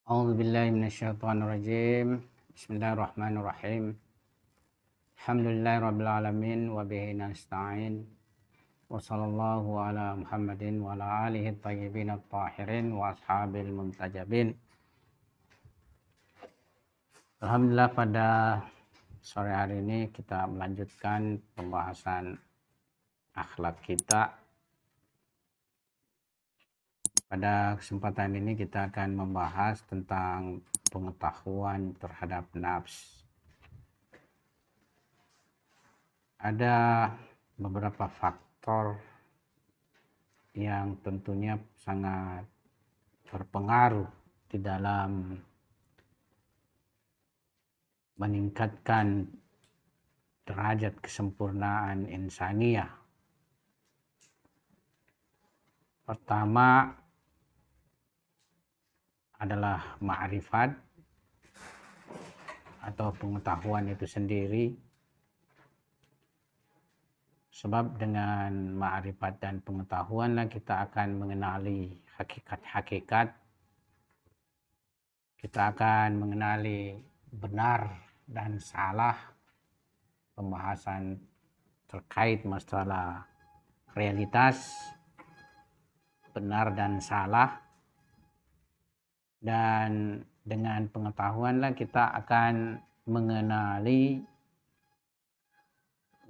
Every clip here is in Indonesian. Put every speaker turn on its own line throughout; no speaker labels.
A'udzubillahi minasyaitonirrajim. Bismillahirrahmanirrahim. Alhamdulillahirabbil alamin wa bihi nasta'in. Wa sallallahu ala Muhammadin wa ala alihi thayyibin at-tahirin wa ashabil muntajabin. Alhamdulillah, pada sore hari ini kita melanjutkan pembahasan akhlak kita. Pada kesempatan ini kita akan membahas tentang pengetahuan terhadap nafs. Ada beberapa faktor yang tentunya sangat berpengaruh di dalam meningkatkan derajat kesempurnaan insaniyah. Pertama adalah ma'rifat atau pengetahuan itu sendiri. Sebab dengan ma'rifat dan pengetahuanlah kita akan mengenali hakikat-hakikat. Kita akan mengenali benar dan salah, pembahasan terkait masalah realitas, benar dan salah. Dan dengan pengetahuanlah kita akan mengenali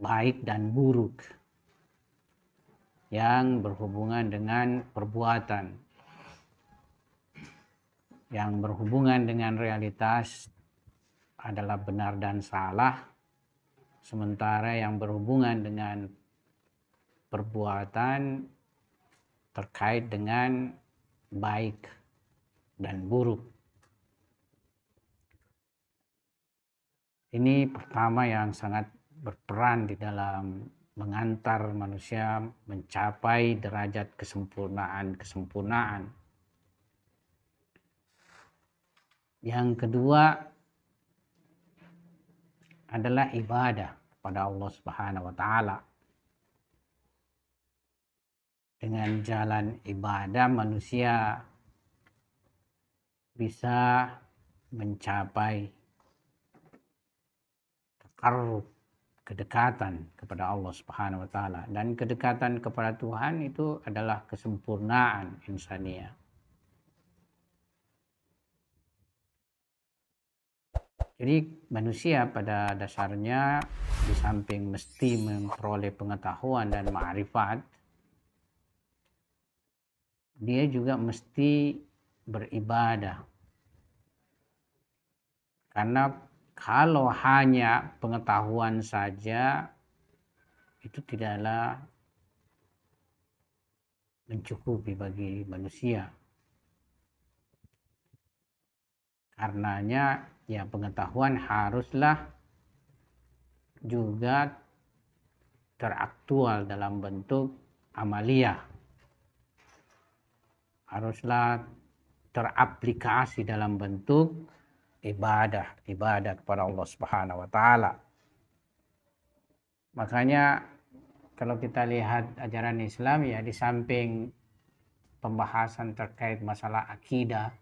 baik dan buruk yang berhubungan dengan perbuatan. Yang berhubungan dengan realitas adalah benar dan salah, sementara yang berhubungan dengan perbuatan terkait dengan baik dan buruk. Ini pertama yang sangat berperan di dalam mengantar manusia mencapai derajat kesempurnaan. Yang kedua adalah ibadah kepada Allah Subhanahu wa taala. Dengan jalan ibadah manusia bisa mencapai takarrub, kedekatan kepada Allah Subhanahu wa taala, dan kedekatan kepada Tuhan itu adalah kesempurnaan insaniyah. Jadi manusia pada dasarnya di samping mesti memperoleh pengetahuan dan ma'rifat, dia juga mesti beribadah. Karena kalau hanya pengetahuan saja itu tidaklah mencukupi bagi manusia. Karenanya ya pengetahuan haruslah juga teraktual dalam bentuk amaliyah. Haruslah teraplikasi dalam bentuk ibadah kepada Allah Subhanahu wa taala. Makanya kalau kita lihat ajaran Islam, ya di samping pembahasan terkait masalah akidah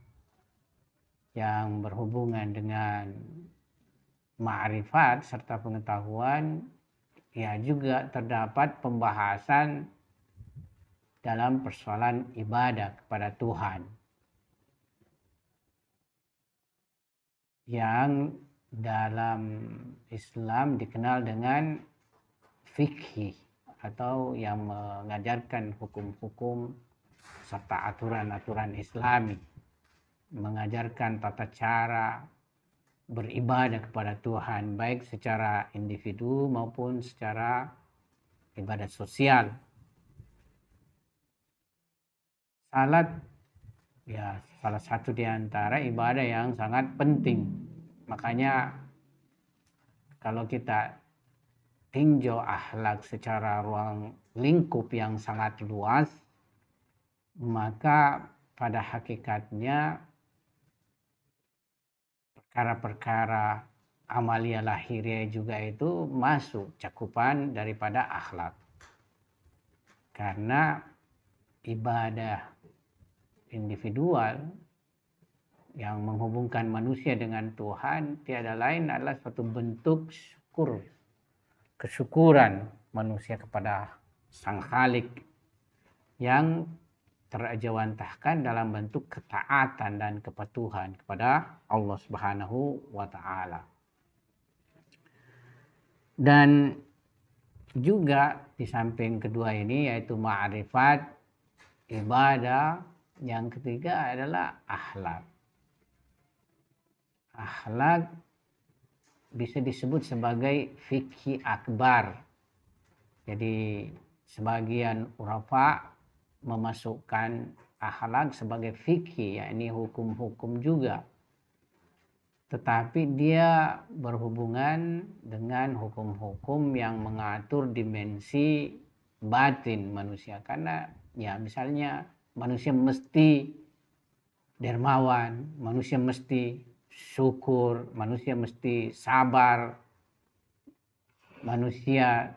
yang berhubungan dengan ma'rifat serta pengetahuan, ya juga terdapat pembahasan dalam persoalan ibadah kepada Tuhan, yang dalam Islam dikenal dengan fikih, atau yang mengajarkan hukum-hukum serta aturan-aturan Islami, mengajarkan tata cara beribadah kepada Tuhan baik secara individu maupun secara ibadah sosial. Salat ya salah satu di antara ibadah yang sangat penting. Makanya kalau kita tinjau akhlak secara ruang lingkup yang sangat luas, maka pada hakikatnya perkara-perkara amalia lahiriah juga itu masuk cakupan daripada akhlak. Karena ibadah individual yang menghubungkan manusia dengan Tuhan tiada lain adalah suatu bentuk kesyukuran manusia kepada Sang Khalik yang terajawantahkan dalam bentuk ketaatan dan kepatuhan kepada Allah Subhanahu wa taala. Dan juga di samping kedua ini yaitu ma'rifat, ibadah, yang ketiga adalah akhlak. Akhlak bisa disebut sebagai fikih akbar. Jadi sebagian urafa memasukkan akhlak sebagai fikih, yakni hukum-hukum juga. Tetapi dia berhubungan dengan hukum-hukum yang mengatur dimensi batin manusia. Karena ya misalnya manusia mesti dermawan, manusia mesti syukur, manusia mesti sabar, manusia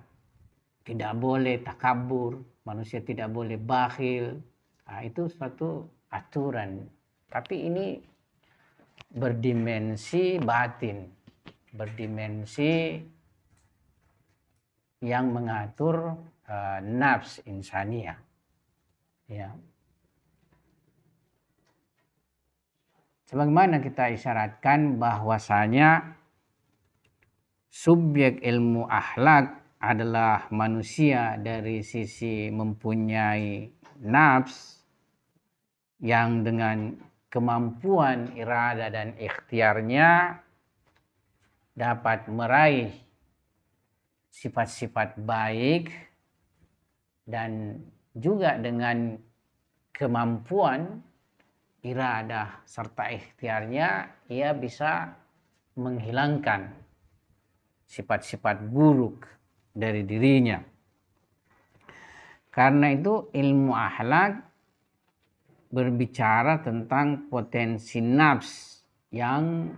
tidak boleh takabur, manusia tidak boleh bakhil. Nah, itu suatu aturan. Tapi ini berdimensi batin, berdimensi yang mengatur nafs insaniyah. Ya. Sebagaimana kita isyaratkan bahwasanya subjek ilmu akhlak adalah manusia dari sisi mempunyai nafs yang dengan kemampuan irada dan ikhtiarnya dapat meraih sifat-sifat baik, dan juga dengan kemampuan iradah serta ikhtiarnya ia bisa menghilangkan sifat-sifat buruk dari dirinya. Karena itu ilmu akhlak berbicara tentang potensi nafs yang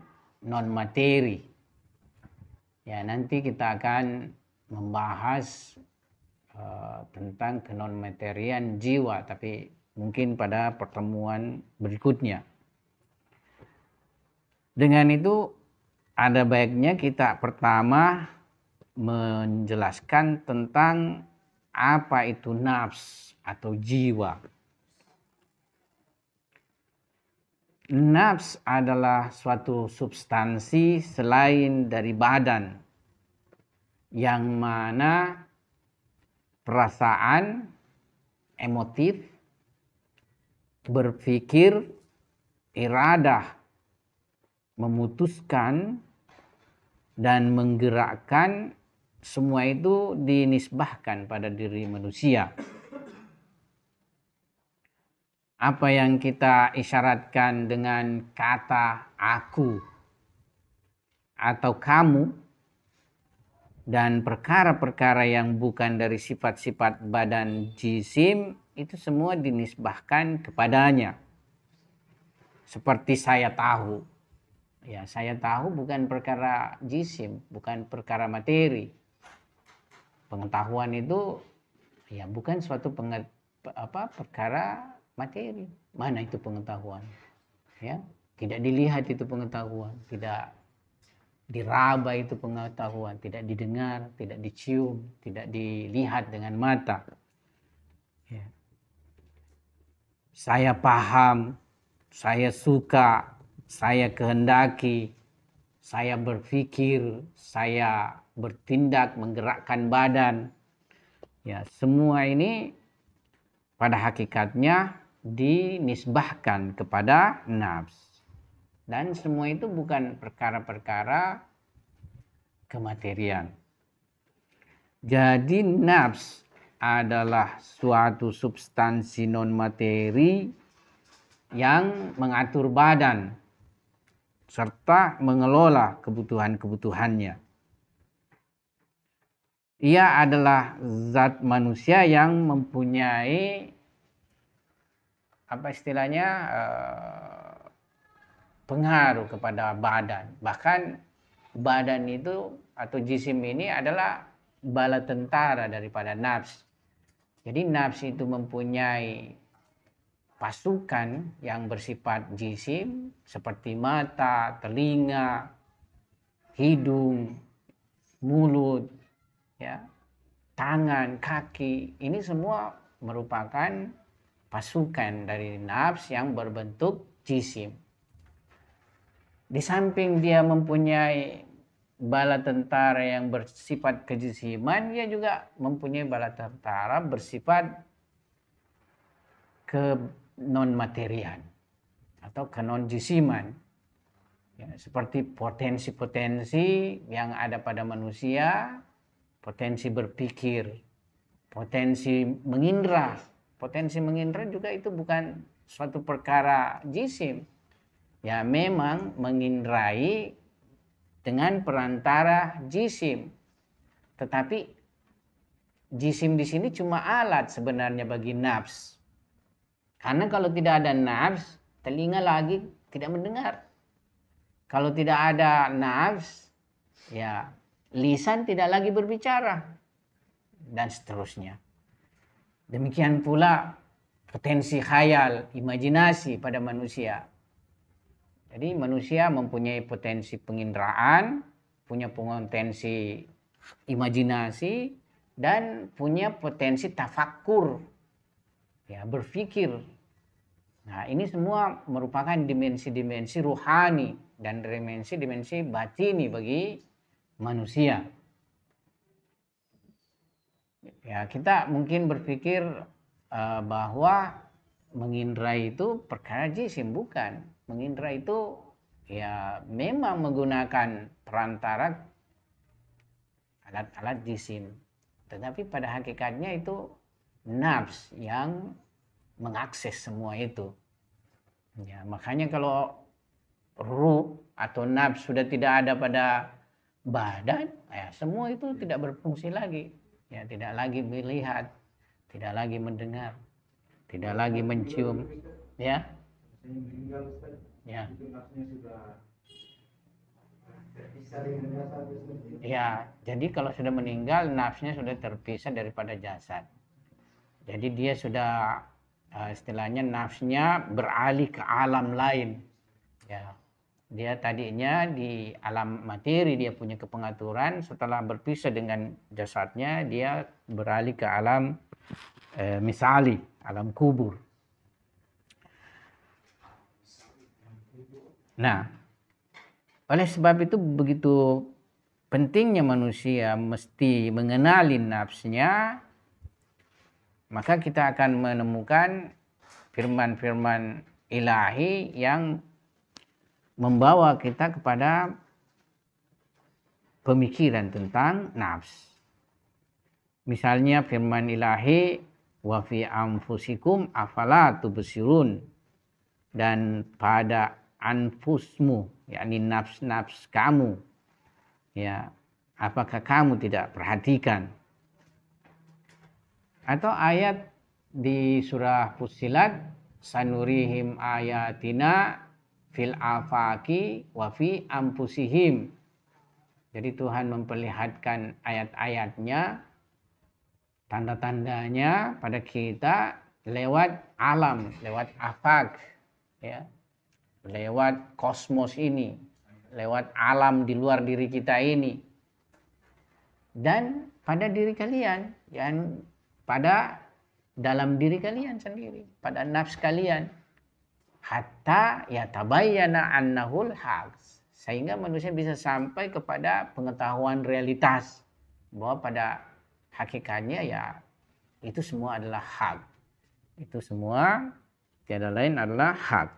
non materi. Ya, nanti kita akan membahas tentang kenon-materian jiwa, tapi mungkin pada pertemuan berikutnya. Dengan itu ada baiknya kita pertama menjelaskan tentang apa itu nafs atau jiwa. Nafs adalah suatu substansi selain dari badan yang mana perasaan, emotif, berpikir, iradah, memutuskan, dan menggerakkan, semua itu dinisbahkan pada diri manusia. Apa yang kita isyaratkan dengan kata aku atau kamu dan perkara-perkara yang bukan dari sifat-sifat badan jisim itu semua dinisbahkan kepadanya. Seperti saya tahu. Ya, saya tahu bukan perkara jisim, bukan perkara materi. Pengetahuan itu ya bukan suatu perkara materi. Mana itu pengetahuan? Ya, tidak dilihat itu pengetahuan, tidak diraba itu pengetahuan, tidak didengar, tidak dicium, tidak dilihat dengan mata. Ya. Saya paham, saya suka, saya kehendaki, saya berpikir, saya bertindak, menggerakkan badan. Ya, semua ini pada hakikatnya dinisbahkan kepada nafs. Dan semua itu bukan perkara-perkara kematerian. Jadi nafs adalah suatu substansi non-materi yang mengatur badan serta mengelola kebutuhan-kebutuhannya. Ia adalah zat manusia yang mempunyai pengaruh kepada badan. Bahkan badan itu atau jisim ini adalah bala tentara daripada nafs. Jadi nafs itu mempunyai pasukan yang bersifat jisim seperti mata, telinga, hidung, mulut, ya, tangan, kaki, ini semua merupakan pasukan dari nafs yang berbentuk jisim. Di samping dia mempunyai bala tentara yang bersifat kejisiman, dia juga mempunyai bala tentara bersifat ke non materian atau ke non jisiman, ya, seperti potensi-potensi yang ada pada manusia, potensi berpikir, potensi mengindra. Potensi mengindra juga itu bukan suatu perkara jisim, ya, memang mengindrai dengan perantara jisim, tetapi jisim di sini cuma alat sebenarnya bagi nafs. Karena kalau tidak ada nafs, telinga lagi tidak mendengar. Kalau tidak ada nafs, ya, lisan tidak lagi berbicara, dan seterusnya. Demikian pula potensi khayal, imajinasi pada manusia. Jadi manusia mempunyai potensi penginderaan, punya potensi imajinasi, dan punya potensi tafakkur, ya, berpikir. Nah, ini semua merupakan dimensi-dimensi ruhani dan dimensi-dimensi batini bagi manusia. Ya, kita mungkin berpikir bahwa mengindra itu perkara jisim, bukan. Mengindra itu ya memang menggunakan perantara alat-alat jisim, tetapi pada hakikatnya itu nafs yang mengakses semua itu. Ya, makanya kalau ruh atau nafs sudah tidak ada pada badan, ya semua itu tidak berfungsi lagi. Ya, tidak lagi melihat, tidak lagi mendengar, tidak lagi mencium, ya. Ya. Ya, jadi kalau sudah meninggal, nafsnya sudah terpisah daripada jasad. Jadi dia sudah istilahnya nafsnya beralih ke alam lain. Ya, dia tadinya di alam materi, dia punya kepengaturan. Setelah berpisah dengan jasadnya, dia beralih ke alam misali, alam kubur. Nah, oleh sebab itu begitu pentingnya manusia mesti mengenali nafsnya, maka kita akan menemukan firman-firman ilahi yang membawa kita kepada pemikiran tentang nafs. Misalnya firman ilahi, wa fi anfusikum afala tubsirun, dan pada anfusmu, yakni nafs-nafs kamu, ya, apakah kamu tidak perhatikan? Atau ayat di surah Fussilat, sanurihim ayatina fil afaki wa fi anfusihim. Jadi Tuhan memperlihatkan ayat-ayatnya, tanda-tandanya pada kita lewat alam, lewat afak, ya, lewat kosmos ini, lewat alam di luar diri kita ini, dan pada diri kalian, dan pada dalam diri kalian sendiri, pada nafs kalian, hatta ya tabayyana annahul haq, sehingga manusia bisa sampai kepada pengetahuan realitas bahwa pada hakikatnya ya itu semua adalah hak, itu semua tiada lain adalah hak.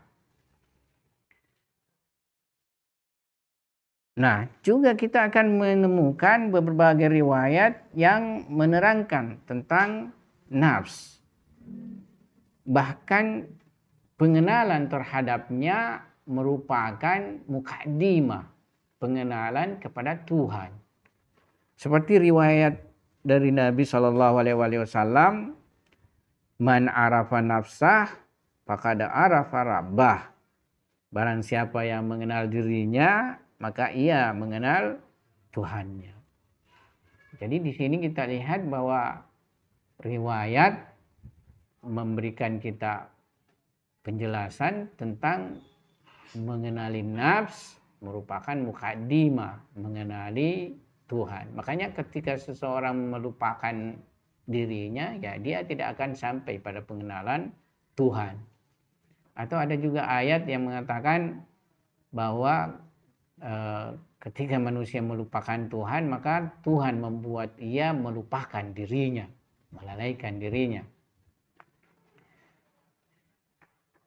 Nah, juga kita akan menemukan berbagai riwayat yang menerangkan tentang nafs. Bahkan pengenalan terhadapnya merupakan mukaddimah, pengenalan kepada Tuhan. Seperti riwayat dari Nabi SAW, man arafa nafsah faqad arafa rabbah. Barang siapa yang mengenal dirinya, maka ia mengenal Tuhannya. Jadi di sini kita lihat bahwa riwayat memberikan kita penjelasan tentang mengenali nafs merupakan mukaddimah mengenali Tuhan. Makanya ketika seseorang melupakan dirinya, ya dia tidak akan sampai pada pengenalan Tuhan. Atau ada juga ayat yang mengatakan bahwa ketika manusia melupakan Tuhan, maka Tuhan membuat ia melupakan dirinya, melalaikan dirinya.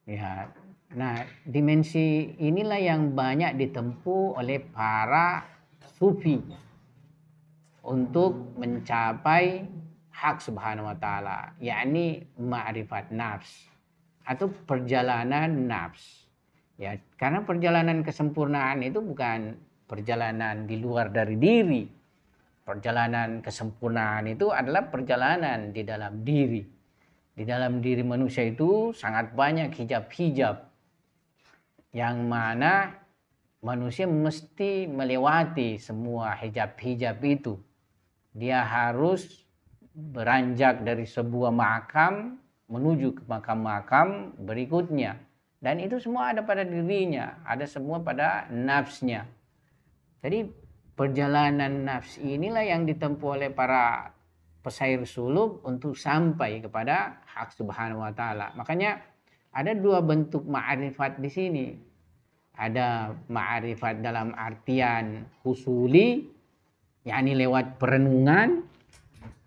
Ya, nah dimensi inilah yang banyak ditempuh oleh para sufi untuk mencapai hak subhanahu wa ta'ala, yakni ma'rifat nafs atau perjalanan nafs. Ya, karena perjalanan kesempurnaan itu bukan perjalanan di luar dari diri. Perjalanan kesempurnaan itu adalah perjalanan di dalam diri. Di dalam diri manusia itu sangat banyak hijab-hijab yang mana manusia mesti melewati semua hijab-hijab itu. Dia harus beranjak dari sebuah makam menuju ke makam-makam berikutnya. Dan itu semua ada pada dirinya, ada semua pada nafsnya. Jadi perjalanan nafs inilah yang ditempuh oleh para pesair suluk untuk sampai kepada hak subhanahu wa ta'ala. Makanya ada dua bentuk ma'rifat di sini. Ada ma'rifat dalam artian husuli, yakni lewat perenungan,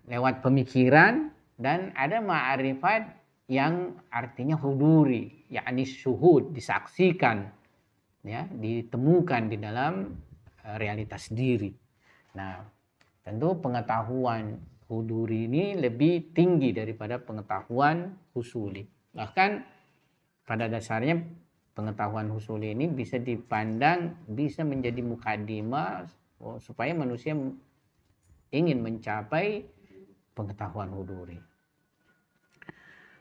lewat pemikiran, dan ada ma'rifat yang artinya huduri, yakni syuhud, disaksikan, ya, ditemukan di dalam realitas diri. Nah, tentu pengetahuan huduri ini lebih tinggi daripada pengetahuan husuli. Bahkan pada dasarnya pengetahuan husuli ini bisa dipandang bisa menjadi mukaddimah supaya manusia ingin mencapai pengetahuan huduri.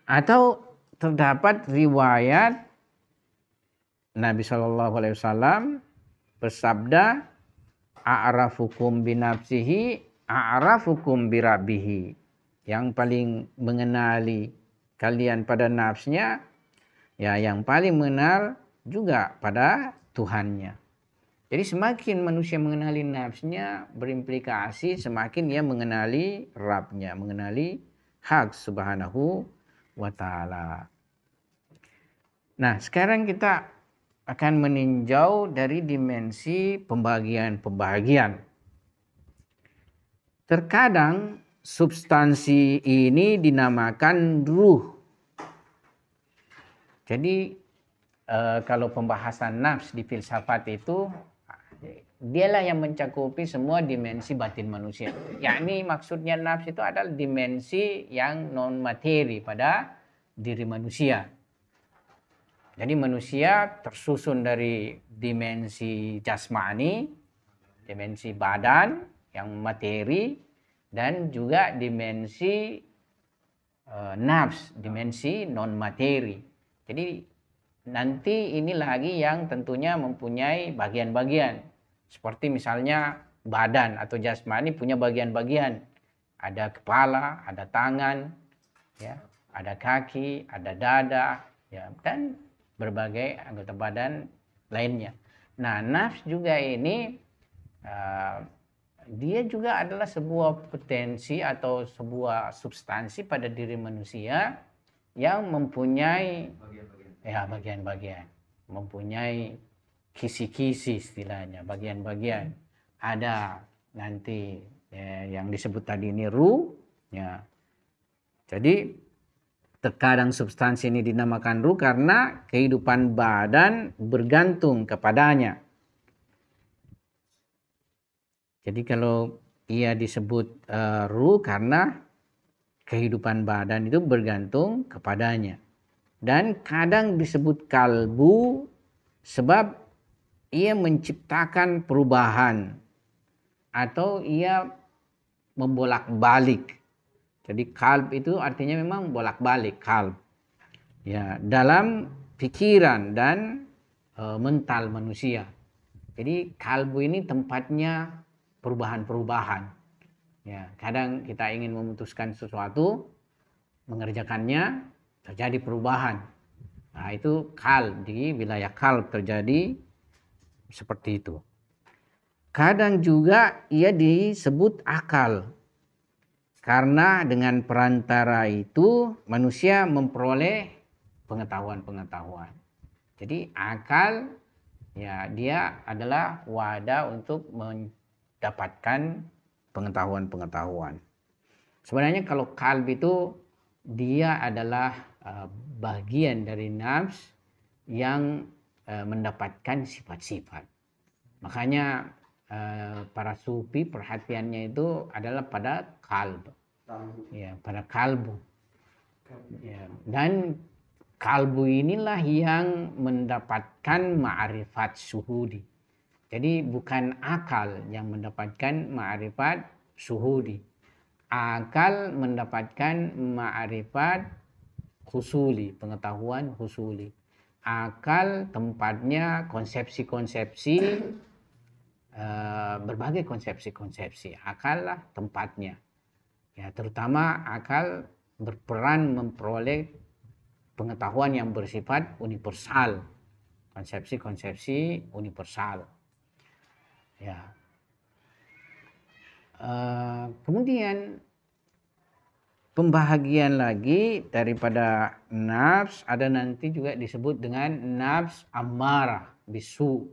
Atau terdapat riwayat Nabi SAW bersabda, a'rafukum binafsihi a'rafukum birabbihi. Yang paling mengenali kalian pada nafsnya, ya yang paling mengenal juga pada Tuhannya. Jadi semakin manusia mengenali nafsnya, berimplikasi semakin ia mengenali Rabbnya, mengenali hak subhanahu wa ta'ala. Nah, sekarang kita akan meninjau dari dimensi pembagian-pembagian. Terkadang substansi ini dinamakan ruh. Jadi kalau pembahasan nafs di filsafat itu, dialah yang mencakupi semua dimensi batin manusia. Yakni maksudnya nafs itu adalah dimensi yang non materi pada diri manusia. Jadi manusia tersusun dari dimensi jasmani, dimensi badan yang materi, dan juga dimensi nafs, dimensi non materi. Jadi nanti ini lagi yang tentunya mempunyai bagian-bagian. Seperti misalnya badan atau jasmani punya bagian-bagian. Ada kepala, ada tangan, ya, ada kaki, ada dada, ya, dan berbagai anggota badan lainnya. Nah, nafs juga ini dia juga adalah sebuah potensi atau sebuah substansi pada diri manusia yang mempunyai bagian-bagian, mempunyai kisi-kisi istilahnya, bagian-bagian. Ada nanti yang disebut tadi ini ruh, ya. Jadi terkadang substansi ini dinamakan ruh karena kehidupan badan bergantung kepadanya. Jadi kalau ia disebut ruh karena kehidupan badan itu bergantung kepadanya. Dan kadang disebut kalbu sebab ia menciptakan perubahan atau ia membolak-balik. Jadi kalb itu artinya memang bolak-balik, kalb. Ya, dalam pikiran dan mental manusia. Jadi kalbu ini tempatnya perubahan-perubahan. Ya, kadang kita ingin memutuskan sesuatu, mengerjakannya, terjadi perubahan. Nah, itu qalb, di wilayah qalb terjadi seperti itu. Kadang juga ia disebut akal. Karena dengan perantara itu manusia memperoleh pengetahuan-pengetahuan. Jadi akal ya dia adalah wadah untuk mendapatkan pengetahuan-pengetahuan. Sebenarnya kalau kalb itu dia adalah bagian dari nafs yang mendapatkan sifat-sifat. Makanya para sufi perhatiannya itu adalah pada kalb, ya, pada kalbu. Ya, dan kalbu inilah yang mendapatkan ma'rifat syuhudi. Jadi bukan akal yang mendapatkan ma'rifat syuhudi. Akal mendapatkan ma'rifat husuli, pengetahuan husuli. Akal tempatnya konsepsi-konsepsi, berbagai konsepsi-konsepsi. Akal lah tempatnya. Ya, terutama akal berperan memperoleh pengetahuan yang bersifat universal, konsepsi-konsepsi universal. Ya. Kemudian pembahagian lagi daripada nafs ada nanti juga disebut dengan nafs ammarah bisu,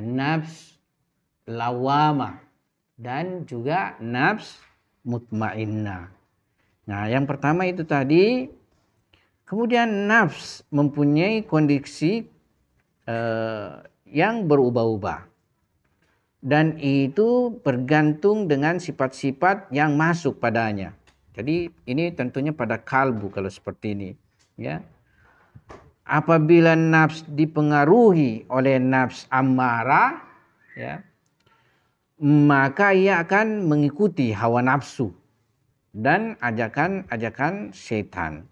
nafs lawamah, dan juga nafs mutmainnah. Nah, yang pertama itu tadi. Kemudian nafs mempunyai kondisi yang berubah-ubah. Dan itu bergantung dengan sifat-sifat yang masuk padanya. Jadi ini tentunya pada kalbu kalau seperti ini. Ya. Apabila nafs dipengaruhi oleh nafs ammarah, ya, maka ia akan mengikuti hawa nafsu dan ajakan-ajakan setan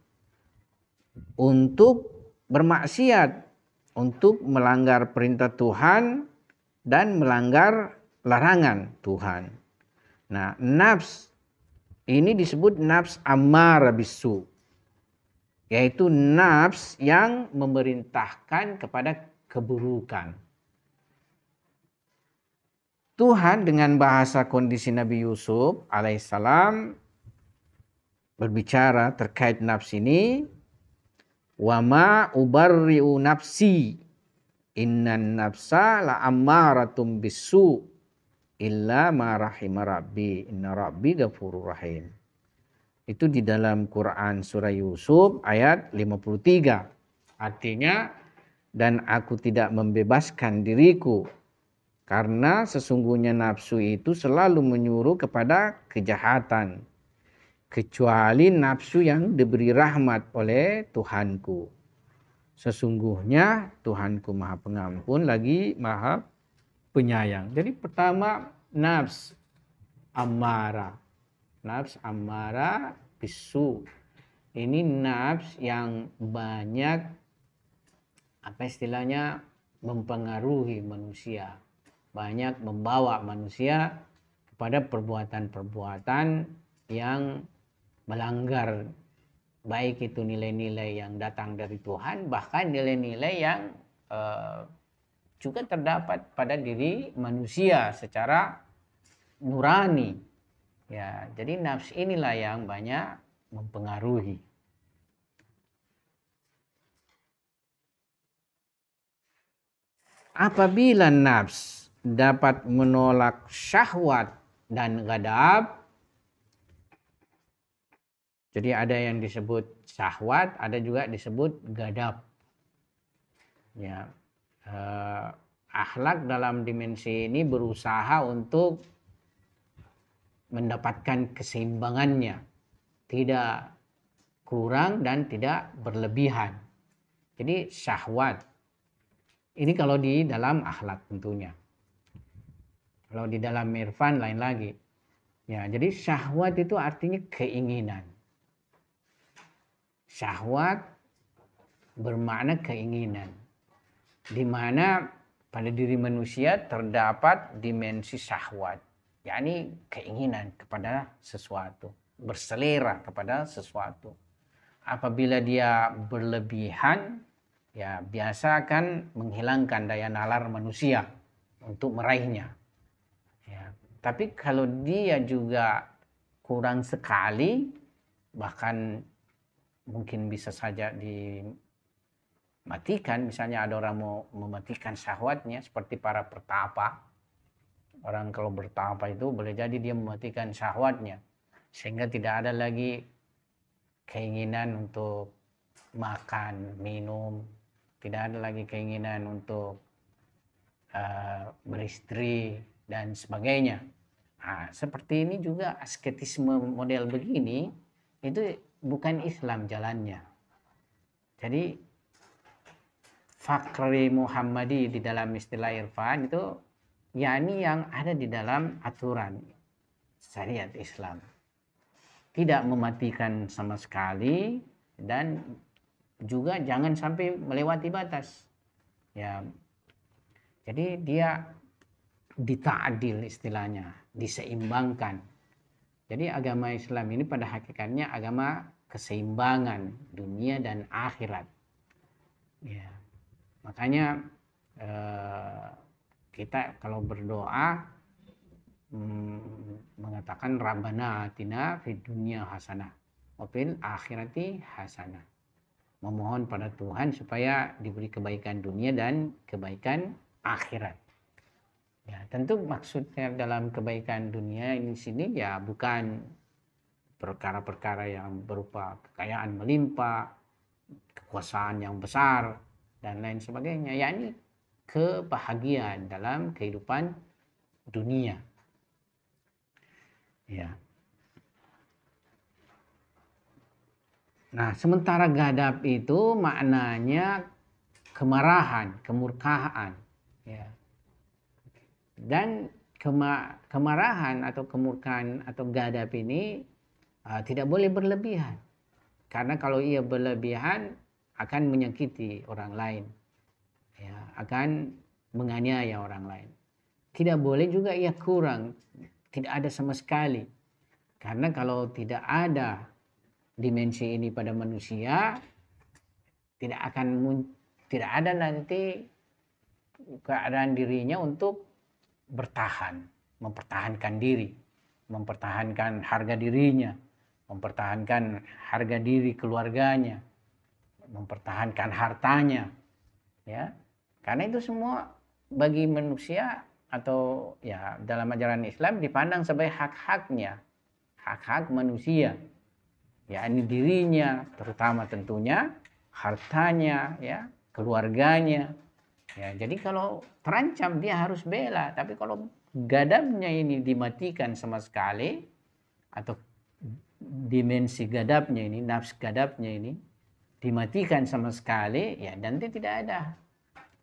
untuk bermaksiat, untuk melanggar perintah Tuhan dan melanggar larangan Tuhan. Nah, nafs ini disebut nafs ammarah bisu, yaitu nafs yang memerintahkan kepada keburukan. Tuhan dengan bahasa kondisi Nabi Yusuf alaihissalam berbicara terkait nafs ini. Wa ma ubarri'u nafsi innan nafsa la'ammaratum bisu illa ma rahima rabbi inna rabbi ghafurur rahim. Itu di dalam Quran surah Yusuf ayat 53. Artinya, dan aku tidak membebaskan diriku karena sesungguhnya nafsu itu selalu menyuruh kepada kejahatan, kecuali nafsu yang diberi rahmat oleh Tuhanku. Sesungguhnya Tuhanku maha pengampun lagi maha penyayang. Jadi pertama nafs ammarah. Nafs ammarah bisu. Ini nafs yang banyak mempengaruhi manusia. Banyak membawa manusia kepada perbuatan-perbuatan yang melanggar, baik itu nilai-nilai yang datang dari Tuhan, bahkan nilai-nilai yang juga terdapat pada diri manusia secara nurani. Ya, jadi nafs inilah yang banyak mempengaruhi. Apabila nafs dapat menolak syahwat dan ghadab, jadi ada yang disebut syahwat, ada juga disebut ghadab. Ya, akhlak dalam dimensi ini berusaha untuk mendapatkan keseimbangannya, tidak kurang dan tidak berlebihan. Jadi syahwat ini kalau di dalam akhlak tentunya. Kalau di dalam irfan lain lagi. Ya, jadi syahwat itu artinya keinginan. Syahwat bermakna keinginan, di mana pada diri manusia terdapat dimensi syahwat, yakni keinginan kepada sesuatu, berselera kepada sesuatu. apabila dia berlebihan, ya biasa akan menghilangkan daya nalar manusia untuk meraihnya. Ya. Tapi kalau dia juga kurang sekali, bahkan mungkin bisa saja dimatikan. Misalnya ada orang mau mematikan syahwatnya seperti para pertapa. Orang kalau bertapa itu boleh jadi dia mematikan syahwatnya sehingga tidak ada lagi keinginan untuk makan, minum, tidak ada lagi keinginan untuk beristri dan sebagainya. Nah, seperti ini juga asketisme model begini itu bukan Islam jalannya. Jadi Fakri Muhammadi di dalam istilah irfan itu yakni yang ada di dalam aturan syariat Islam. Tidak mematikan sama sekali dan juga jangan sampai melewati batas. Ya. Jadi dia dita'adil istilahnya, diseimbangkan. Jadi agama Islam ini pada hakikatnya agama keseimbangan dunia dan akhirat. Ya. Makanya kita kalau berdoa mengatakan Rabbana atina fid dunya hasanah wa fil akhirati hasanah. Memohon pada Tuhan supaya diberi kebaikan dunia dan kebaikan akhirat. Ya, tentu maksudnya dalam kebaikan dunia ini sini ya bukan perkara-perkara yang berupa kekayaan melimpah, kekuasaan yang besar dan lain sebagainya, yakni kebahagiaan dalam kehidupan dunia. Ya. Nah, sementara gadab itu maknanya kemarahan, kemurkaan, ya. Dan kemarahan atau kemurkaan atau gadab ini tidak boleh berlebihan. Karena kalau ia berlebihan akan menyakiti orang lain. Ya, akan menganiaya orang lain. Tidak boleh juga ia kurang, tidak ada sama sekali. Karena kalau tidak ada dimensi ini pada manusia, tidak ada nanti keadaan dirinya untuk bertahan, mempertahankan diri, mempertahankan harga dirinya, mempertahankan harga diri keluarganya, mempertahankan hartanya, ya. Karena itu semua bagi manusia atau ya dalam ajaran Islam dipandang sebagai hak-haknya, hak-hak manusia, yakni dirinya, terutama tentunya hartanya, ya, keluarganya. Ya, jadi kalau terancam dia harus bela, tapi kalau gadabnya ini dimatikan sama sekali atau dimensi gadabnya ini, nafs gadabnya ini dimatikan sama sekali, ya nanti tidak ada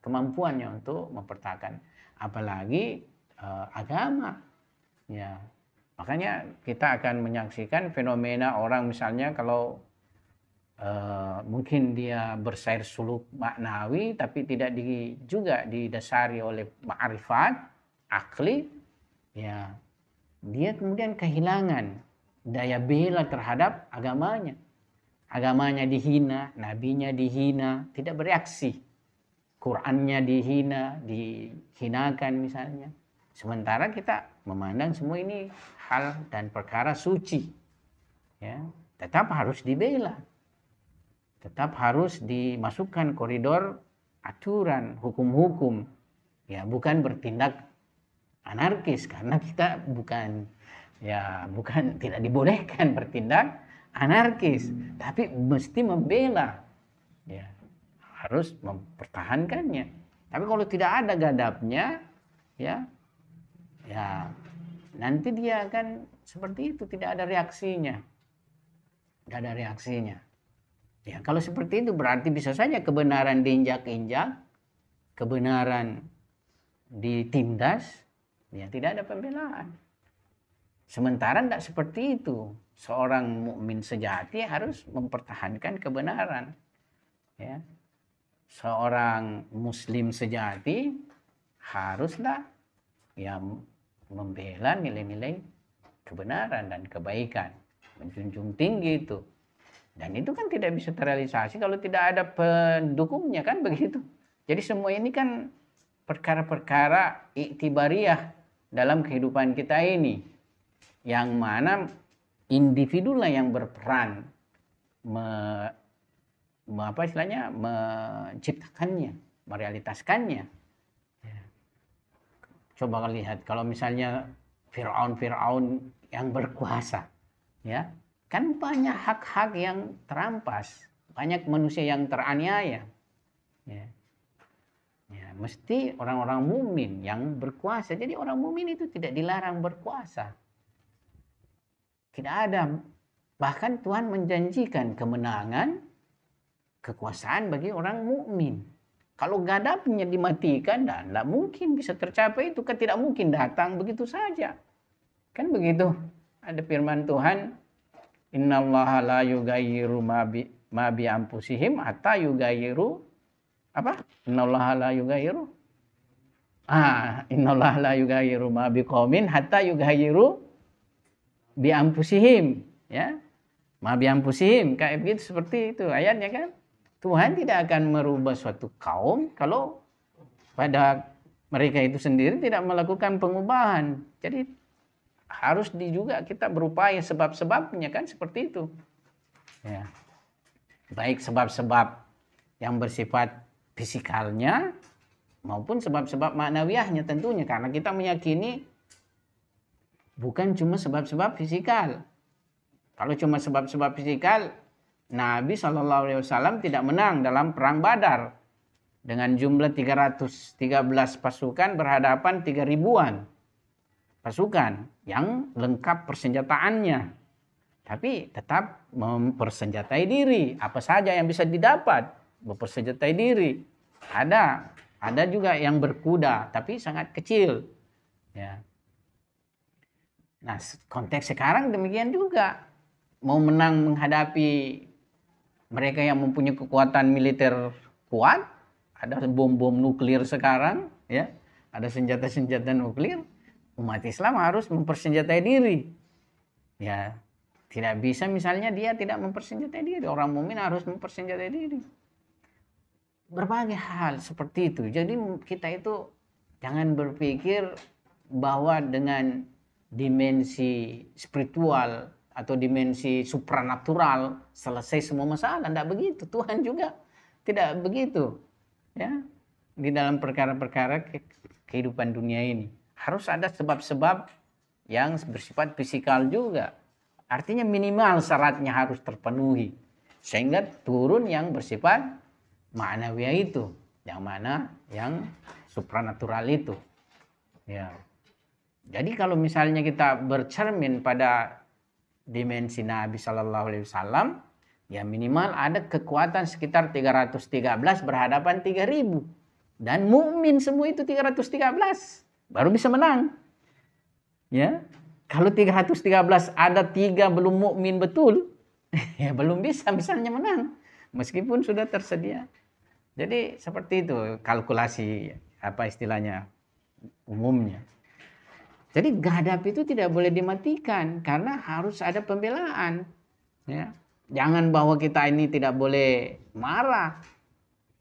kemampuannya untuk mempertahankan apalagi agama. Ya. Makanya kita akan menyaksikan fenomena orang misalnya kalau mungkin dia bersair suluk maknawi tapi tidak juga didasari oleh ma'rifat akli, ya dia kemudian kehilangan daya bela terhadap agamanya dihina, nabinya dihina, tidak bereaksi, Qurannya dihina, dihinakan misalnya, sementara kita memandang semua ini hal dan perkara suci, ya tetap harus dibela, tetap harus dimasukkan koridor aturan hukum-hukum, ya bukan bertindak anarkis karena kita bukan tidak dibolehkan bertindak anarkis, tapi mesti membela, ya harus mempertahankannya. Tapi kalau tidak ada gadabnya, ya nanti dia akan seperti itu, tidak ada reaksinya, Ya, kalau seperti itu berarti bisa saja kebenaran diinjak-injak, kebenaran ditindas, ya tidak ada pembelaan. Sementara tidak seperti itu. Seorang mukmin sejati harus mempertahankan kebenaran. Ya. Seorang muslim sejati haruslah ya membela nilai-nilai kebenaran dan kebaikan, menjunjung tinggi itu. Dan itu kan tidak bisa terrealisasi kalau tidak ada pendukungnya, kan begitu. Jadi semua ini kan perkara-perkara iktibariyah dalam kehidupan kita ini, yang mana individulah yang berperan menciptakannya, merealitaskannya. Coba lihat kalau misalnya Fir'aun yang berkuasa, ya kan banyak hak-hak yang terampas, banyak manusia yang teraniaya. Ya, mesti orang-orang mukmin yang berkuasa. Jadi orang mukmin itu tidak dilarang berkuasa. Tidak ada. Bahkan Tuhan menjanjikan kemenangan, kekuasaan bagi orang mukmin. Kalau gadapnya dimatikan, dan tidak mungkin bisa tercapai itu, kan tidak mungkin datang begitu saja. Kan begitu. Ada firman Tuhan, innallaha la yughayyiru ma bi anfusihim hatta yughayyiru apa? Innallaha la yughayyiru innallaha la yughayyiru ma biqaumin hatta yughayyiru bi anfusihim, ya. Ma bi anfusihim, kayak begitu, seperti itu ayatnya kan. Tuhan tidak akan merubah suatu kaum kalau pada mereka itu sendiri tidak melakukan pengubahan. Jadi harus juga kita berupaya sebab-sebabnya, kan seperti itu. Ya. Baik sebab-sebab yang bersifat fisikalnya maupun sebab-sebab maknawiyahnya tentunya, karena kita meyakini bukan cuma sebab-sebab fisikal. Kalau cuma sebab-sebab fisikal, Nabi SAW tidak menang dalam perang Badar dengan jumlah 313 pasukan berhadapan 3.000-an pasukan yang lengkap persenjataannya, tapi tetap mempersenjatai diri. Apa saja yang bisa didapat, mempersenjatai diri. Ada juga yang berkuda, tapi sangat kecil. Ya. Nah, konteks sekarang demikian juga. Mau menang menghadapi mereka yang mempunyai kekuatan militer kuat, ada bom-bom nuklir sekarang, ya, ada senjata-senjata nuklir. Umat Islam harus mempersenjatai diri. Ya, tidak bisa misalnya dia tidak mempersenjatai diri. Orang mukmin harus mempersenjatai diri. Berbagai hal seperti itu. Jadi kita itu jangan berpikir bahwa dengan dimensi spiritual atau dimensi supranatural selesai semua masalah. Tidak begitu. Tuhan juga tidak begitu. Ya, di dalam perkara-perkara kehidupan dunia ini harus ada sebab-sebab yang bersifat fisikal juga. Artinya minimal syaratnya harus terpenuhi. Sehingga turun yang bersifat ma'nawiyah itu. Yang mana yang supranatural itu. Ya. Jadi kalau misalnya kita bercermin pada dimensi Nabi SAW, ya minimal ada kekuatan sekitar 313 berhadapan 3.000. Dan mukmin semua itu 313. Baru bisa menang. Ya. Kalau 313 ada 3 belum mukmin betul, ya belum bisa misalnya menang meskipun sudah tersedia. Jadi seperti itu kalkulasi apa istilahnya umumnya. Jadi ghadab itu tidak boleh dimatikan karena harus ada pembelaan. Ya. Jangan bahwa kita ini tidak boleh marah.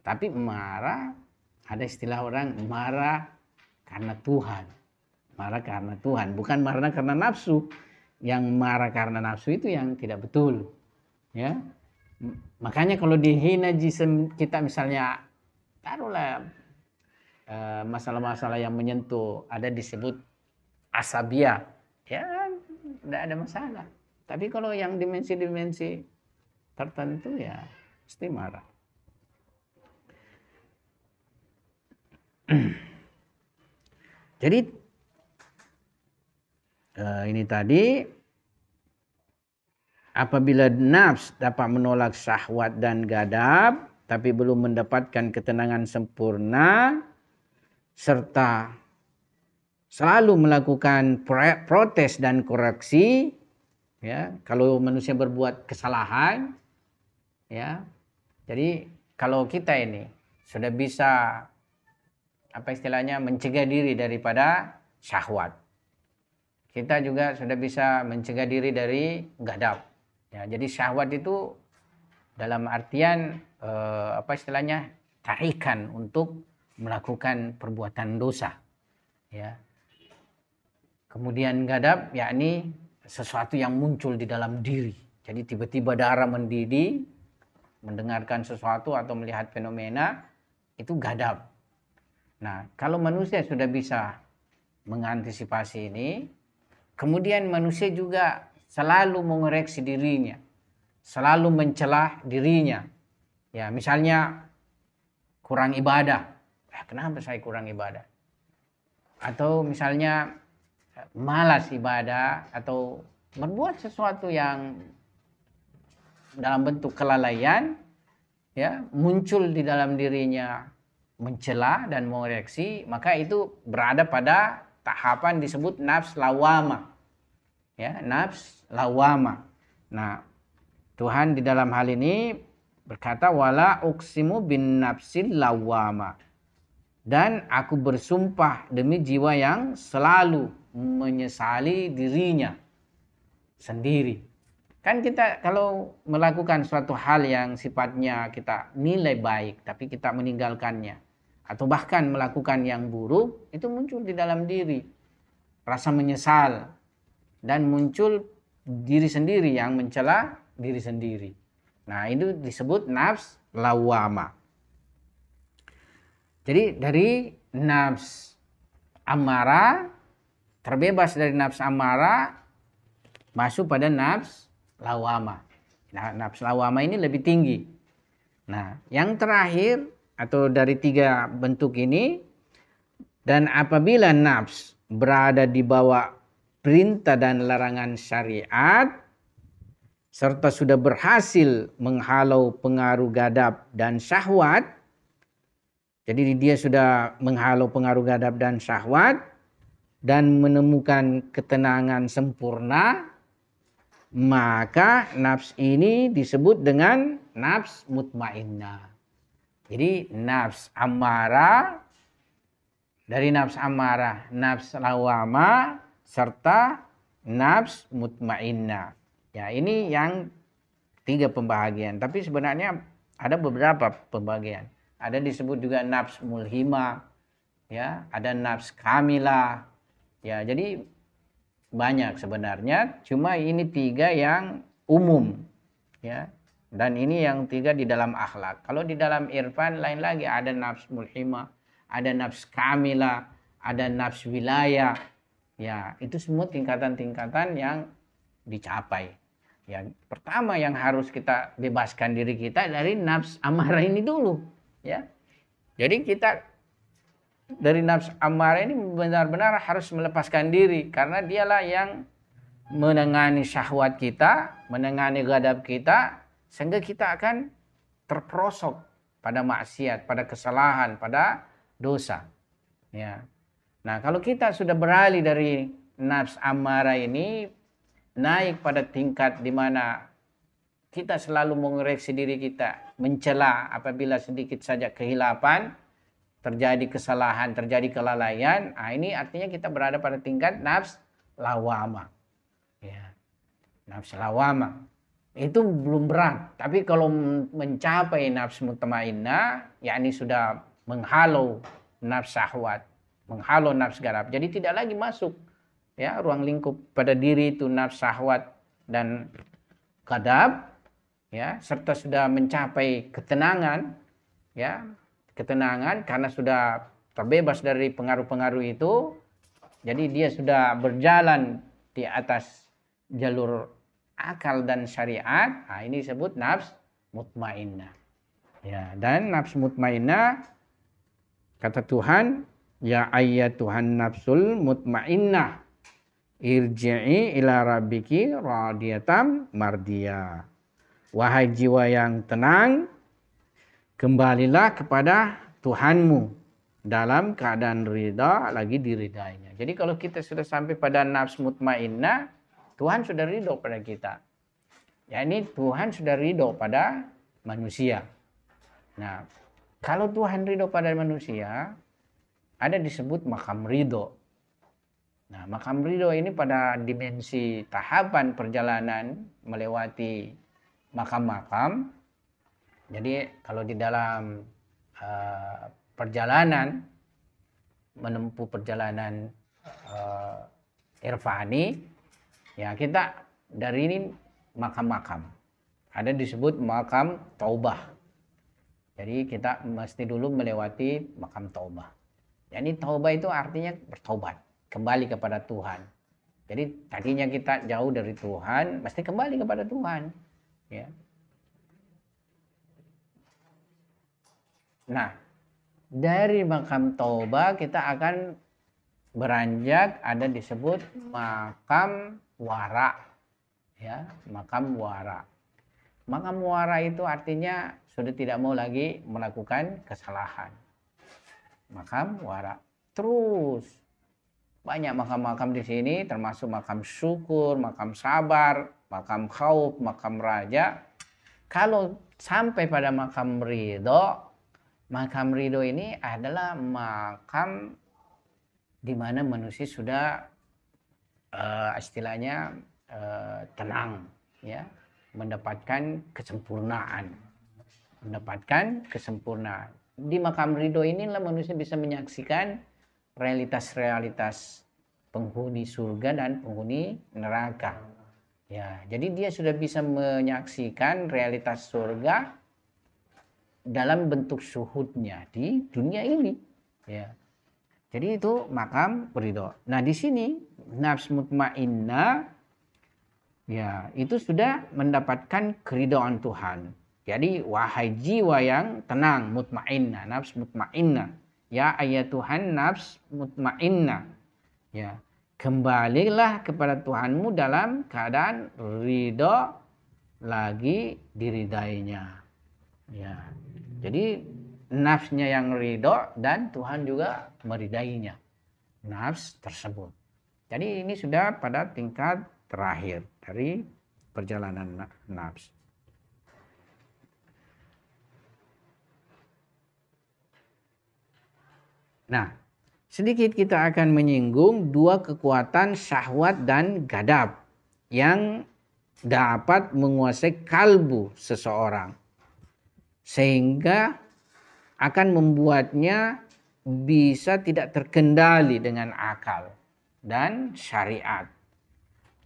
Tapi marah, ada istilah orang marah karena Tuhan. Marah karena Tuhan, bukan marah karena nafsu. Yang marah karena nafsu itu yang tidak betul. Ya. Makanya kalau dihina jisim kita misalnya, taruhlah masalah-masalah yang menyentuh, ada disebut asabiyah, ya tidak ada masalah. Tapi kalau yang dimensi-dimensi tertentu ya pasti marah. Jadi ini tadi, apabila nafs dapat menolak syahwat dan ghadab tapi belum mendapatkan ketenangan sempurna serta selalu melakukan protes dan koreksi, ya, kalau manusia berbuat kesalahan, ya. Jadi kalau kita ini sudah bisa apa istilahnya mencegah diri daripada syahwat, kita juga sudah bisa mencegah diri dari ghadab. Ya, jadi syahwat itu dalam artian apa istilahnya, tarikan untuk melakukan perbuatan dosa, ya. Kemudian ghadab yakni sesuatu yang muncul di dalam diri. Jadi tiba-tiba darah mendidih, mendengarkan sesuatu atau melihat fenomena, itu ghadab. Nah, kalau manusia sudah bisa mengantisipasi ini, kemudian manusia juga selalu mengoreksi dirinya, selalu mencela dirinya. Ya, misalnya kurang ibadah. Kenapa saya kurang ibadah? Atau misalnya malas ibadah atau berbuat sesuatu yang dalam bentuk kelalaian, ya, muncul di dalam dirinya mencela dan mengoreksi, maka itu berada pada tahapan disebut nafs lawama. Ya, nafs lawama. Nah, Tuhan di dalam hal ini berkata wala uqsimu bin nafsil lawama. Dan aku bersumpah demi jiwa yang selalu menyesali dirinya sendiri. Kan kita kalau melakukan suatu hal yang sifatnya kita nilai baik, tapi kita meninggalkannya, atau bahkan melakukan yang buruk, itu muncul di dalam diri rasa menyesal, dan muncul diri sendiri yang mencela diri sendiri. Nah, itu disebut nafs lawama. Jadi dari nafs amarah, terbebas dari nafs amarah, masuk pada nafs lawama. Nah, nafs lawama ini lebih tinggi. Nah, yang terakhir atau dari 3 bentuk ini, dan apabila nafs berada di bawah perintah dan larangan syariat, serta sudah berhasil menghalau pengaruh ghadab dan syahwat, jadi dia sudah menghalau pengaruh ghadab dan syahwat dan menemukan ketenangan sempurna, maka nafs ini disebut dengan nafs mutmainnah. Jadi nafs amarah, dari nafs amarah, nafs lawama, serta nafs mutmainnah. Ya, ini yang 3 pembagian. Tapi sebenarnya ada beberapa pembagian. Ada disebut juga nafs mulhimah, ya, ada nafs kamilah. Ya, jadi banyak sebenarnya, cuma ini 3 yang umum, ya. Dan ini yang 3 di dalam akhlak. Kalau di dalam irfan lain lagi, ada nafs mulhimah, ada nafs kamilah, ada nafs wilayah. Ya, itu semua tingkatan-tingkatan yang dicapai. Ya, pertama yang harus kita bebaskan diri kita dari nafs amarah ini dulu, ya. Jadi kita dari nafs amarah ini benar-benar harus melepaskan diri, karena dialah yang menengani syahwat kita, menengani ghadab kita, sehingga kita akan terperosok pada maksiat, pada kesalahan, pada dosa. Ya. Nah, kalau kita sudah beralih dari nafs amarah ini, naik pada tingkat di mana kita selalu mengoreksi diri kita, mencela apabila sedikit saja kehilapan, terjadi kesalahan, terjadi kelalaian. Nah, ini artinya kita berada pada tingkat nafs lawama. Ya. Nafs lawama itu belum berat, tapi kalau mencapai nafs mutmainnah, yakni sudah menghalau nafs syahwat, menghalau nafs ghadab, jadi tidak lagi masuk, ya, ruang lingkup pada diri itu nafs syahwat dan ghadab, ya, serta sudah mencapai ketenangan, ya, ketenangan karena sudah terbebas dari pengaruh-pengaruh itu. Jadi dia sudah berjalan di atas jalur akal dan syariat. Nah, ini disebut nafs mutmainnah. Ya, dan nafs mutmainnah, kata Tuhan, ya ayyatuhan nafsul mutmainnah, irji'i ila rabbiki radiyatam mardiyah. Wahai jiwa yang tenang, kembalilah kepada Tuhanmu dalam keadaan ridha, lagi diridainya. Jadi kalau kita sudah sampai pada nafs mutmainnah, Tuhan sudah ridho pada kita. Ya, ini Tuhan sudah ridho pada manusia. Nah, kalau Tuhan ridho pada manusia, ada disebut makam ridho. Nah, makam ridho ini pada dimensi tahapan perjalanan melewati makam-makam, Jadi kalau di dalam perjalanan, menempuh perjalanan irfani, ya kita dari ini makam-makam. Ada disebut makam taubah. Jadi kita mesti dulu melewati makam taubah. Jadi taubah itu artinya bertobat, kembali kepada Tuhan. Jadi tadinya kita jauh dari Tuhan, mesti kembali kepada Tuhan. Ya. Nah, dari makam taubah kita akan beranjak, ada disebut makam wara. Ya, makam wara. Makam wara itu artinya sudah tidak mau lagi melakukan kesalahan. Makam wara. Terus banyak makam-makam di sini, termasuk makam syukur, makam sabar, makam khauf, makam raja. Kalau sampai pada makam ridho ini adalah makam di mana manusia sudah istilahnya tenang, ya, mendapatkan kesempurnaan. Di makam ridho inilah manusia bisa menyaksikan realitas-realitas penghuni surga dan penghuni neraka. Ya, jadi dia sudah bisa menyaksikan realitas surga dalam bentuk syuhudnya di dunia ini. Ya. Jadi itu makam ridho. Nah, di sini nafs mutmainnah, ya, itu sudah mendapatkan keridhaan Tuhan. Jadi wahai jiwa yang tenang, mutmainnah, nafs mutmainnah. Ya ayatuhan nafs mutmainnah. Ya, kembalilah kepada Tuhanmu dalam keadaan ridho, lagi diridainya. Ya. Jadi nafsnya yang ridho dan Tuhan juga meridainya, nafs tersebut. Jadi ini sudah pada tingkat terakhir dari perjalanan nafs. Nah, sedikit kita akan menyinggung dua kekuatan syahwat dan ghadab yang dapat menguasai kalbu seseorang, sehingga akan membuatnya bisa tidak terkendali dengan akal dan syariat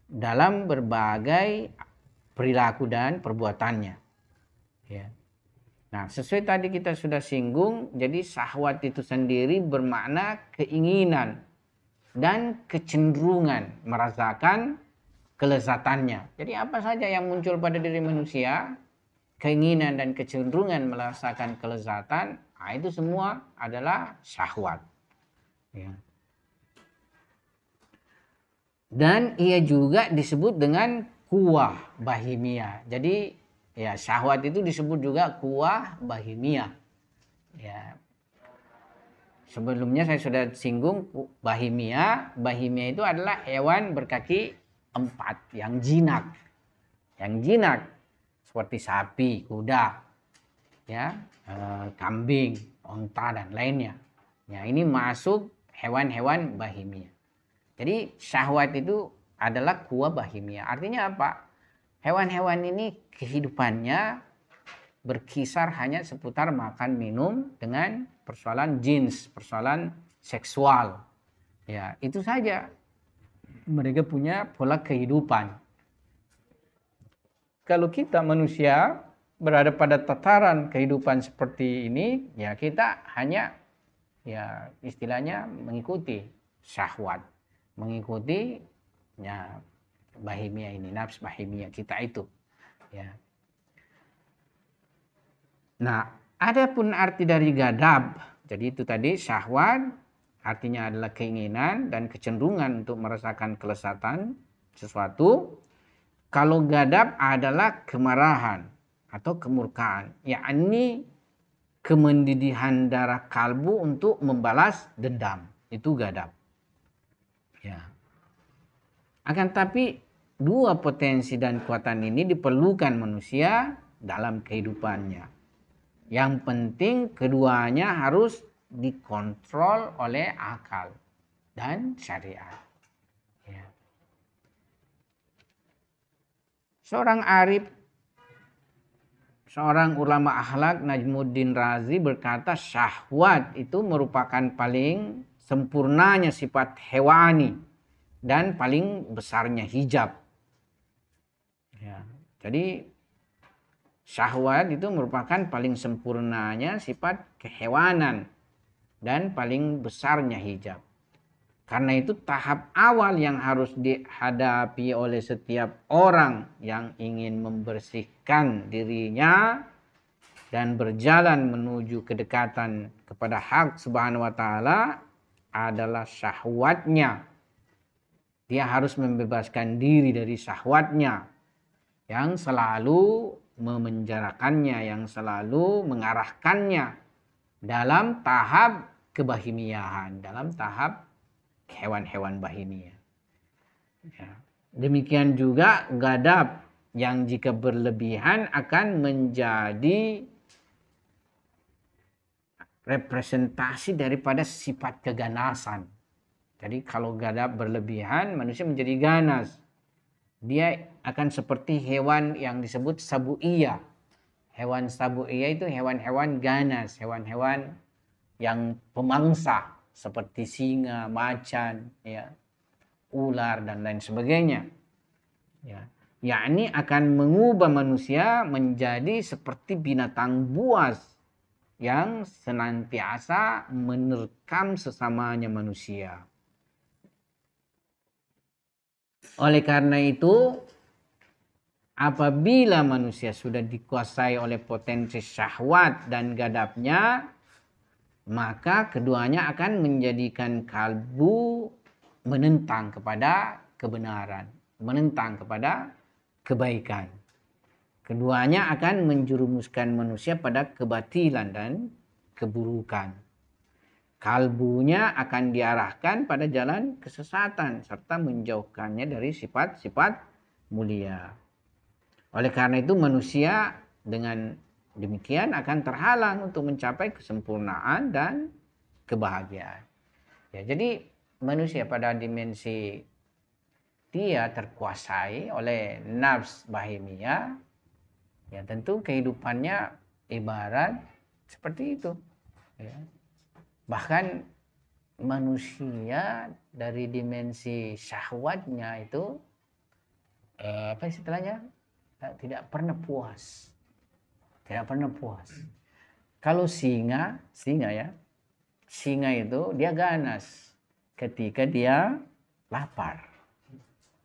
dalam berbagai perilaku dan perbuatannya. Ya. Nah, sesuai tadi kita sudah singgung, jadi syahwat itu sendiri bermakna keinginan dan kecenderungan merasakan kelezatannya. Jadi apa saja yang muncul pada diri manusia, keinginan dan kecenderungan merasakan kelezatan, nah itu semua adalah syahwat. Ya. Dan ia juga disebut dengan kuwah bahimia. Jadi ya syahwat itu disebut juga kuwah bahimia. Ya. Sebelumnya saya sudah singgung bahimia. Bahimia itu adalah hewan berkaki 4 yang jinak. Yang jinak seperti sapi, kuda, ya, kambing, onta dan lainnya. Ya, ini masuk hewan-hewan bahimia. Jadi syahwat itu adalah kuwa bahimia. Artinya apa? Hewan-hewan ini kehidupannya berkisar hanya seputar makan minum dengan persoalan jins, persoalan seksual. Ya, itu saja. Mereka punya pola kehidupan. Kalau kita manusia berada pada tataran kehidupan seperti ini, ya kita hanya ya istilahnya mengikuti syahwat, mengikuti ya bahimia ini, nafs bahimia kita itu. Ya. Nah, adapun arti dari ghadab, jadi itu tadi syahwat artinya adalah keinginan dan kecenderungan untuk merasakan kelezatan sesuatu. Kalau ghadab adalah kemarahan atau kemurkaan, yakni kemendidihan darah kalbu untuk membalas dendam. Itu ghadab. Ya. Akan tapi dua potensi dan kekuatan ini diperlukan manusia dalam kehidupannya. Yang penting keduanya harus dikontrol oleh akal dan syariat. Ya. Seorang arif seorang ulama akhlak Najmuddin Razi berkata syahwat itu merupakan paling sempurnanya sifat hewani dan paling besarnya hijab. Ya, jadi syahwat itu merupakan paling sempurnanya sifat kehewanan dan paling besarnya hijab. Karena itu tahap awal yang harus dihadapi oleh setiap orang yang ingin membersihkan dirinya dan berjalan menuju kedekatan kepada hak subhanahu wa ta'ala adalah syahwatnya. Dia harus membebaskan diri dari syahwatnya yang selalu memenjarakannya, yang selalu mengarahkannya dalam tahap kebahimiahan, dalam tahap hewan-hewan bahimia. Ya. Demikian juga gadab yang jika berlebihan akan menjadi representasi daripada sifat keganasan. Jadi kalau gadab berlebihan, manusia menjadi ganas. Dia akan seperti hewan yang disebut sabu'iyah. Hewan sabu'iyah itu hewan-hewan ganas, hewan-hewan yang pemangsa. Seperti singa, macan, ya, ular dan lain sebagainya. Ya, yakni akan mengubah manusia menjadi seperti binatang buas yang senantiasa menerkam sesamanya manusia. Oleh karena itu, apabila manusia sudah dikuasai oleh potensi syahwat dan gadabnya, maka keduanya akan menjadikan kalbu menentang kepada kebenaran, menentang kepada kebaikan. Keduanya akan menjerumuskan manusia pada kebatilan dan keburukan. Kalbunya akan diarahkan pada jalan kesesatan serta menjauhkannya dari sifat-sifat mulia. Oleh karena itu manusia dengan demikian akan terhalang untuk mencapai kesempurnaan dan kebahagiaan. Ya, jadi manusia pada dimensi dia terkuasai oleh nafs bahimia, ya tentu kehidupannya ibarat seperti itu. Ya. Bahkan manusia dari dimensi syahwatnya itu apa istilahnya, tidak pernah puas. Tidak pernah puas. Kalau singa ya, singa itu dia ganas ketika dia lapar,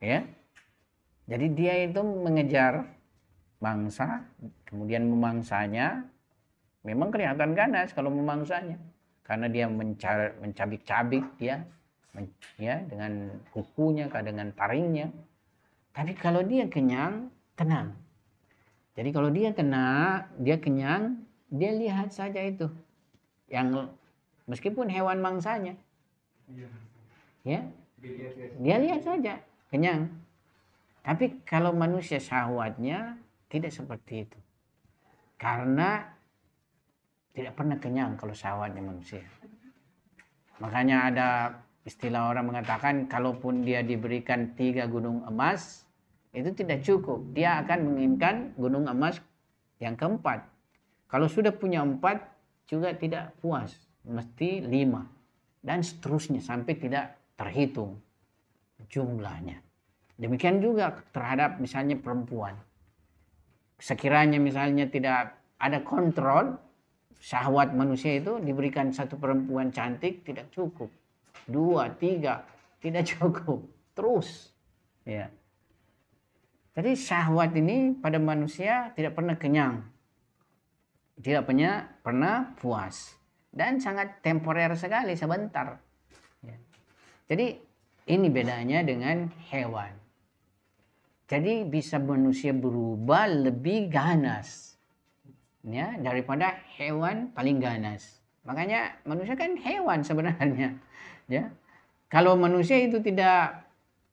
ya. Jadi dia itu mengejar mangsa, kemudian memangsanya. Memang kelihatan ganas kalau memangsanya, karena dia mencabik-cabik dia, ya, dengan kukunya, dengan taringnya. Tapi kalau dia kenyang, tenang. Jadi kalau dia kenyang, dia lihat saja itu. Yang meskipun hewan mangsanya. Ya. Dia lihat saja, kenyang. Tapi kalau manusia syahwatnya tidak seperti itu. Karena tidak pernah kenyang kalau syahwatnya manusia. Makanya ada istilah orang mengatakan kalaupun dia diberikan 3 gunung emas, itu tidak cukup. Dia akan menginginkan gunung emas yang keempat. Kalau sudah punya 4 juga tidak puas. Mesti 5. Dan seterusnya sampai tidak terhitung jumlahnya. Demikian juga terhadap misalnya perempuan. Sekiranya misalnya tidak ada kontrol, syahwat manusia itu diberikan satu perempuan cantik tidak cukup. 2, 3 tidak cukup. Terus. Ya. Jadi syahwat ini pada manusia tidak pernah kenyang. Tidak pernah puas. Dan sangat temporer sekali, sebentar. Ya. Jadi ini bedanya dengan hewan. Jadi bisa manusia berubah lebih ganas, ya, daripada hewan paling ganas. Makanya manusia kan hewan sebenarnya. Ya. Kalau manusia itu tidak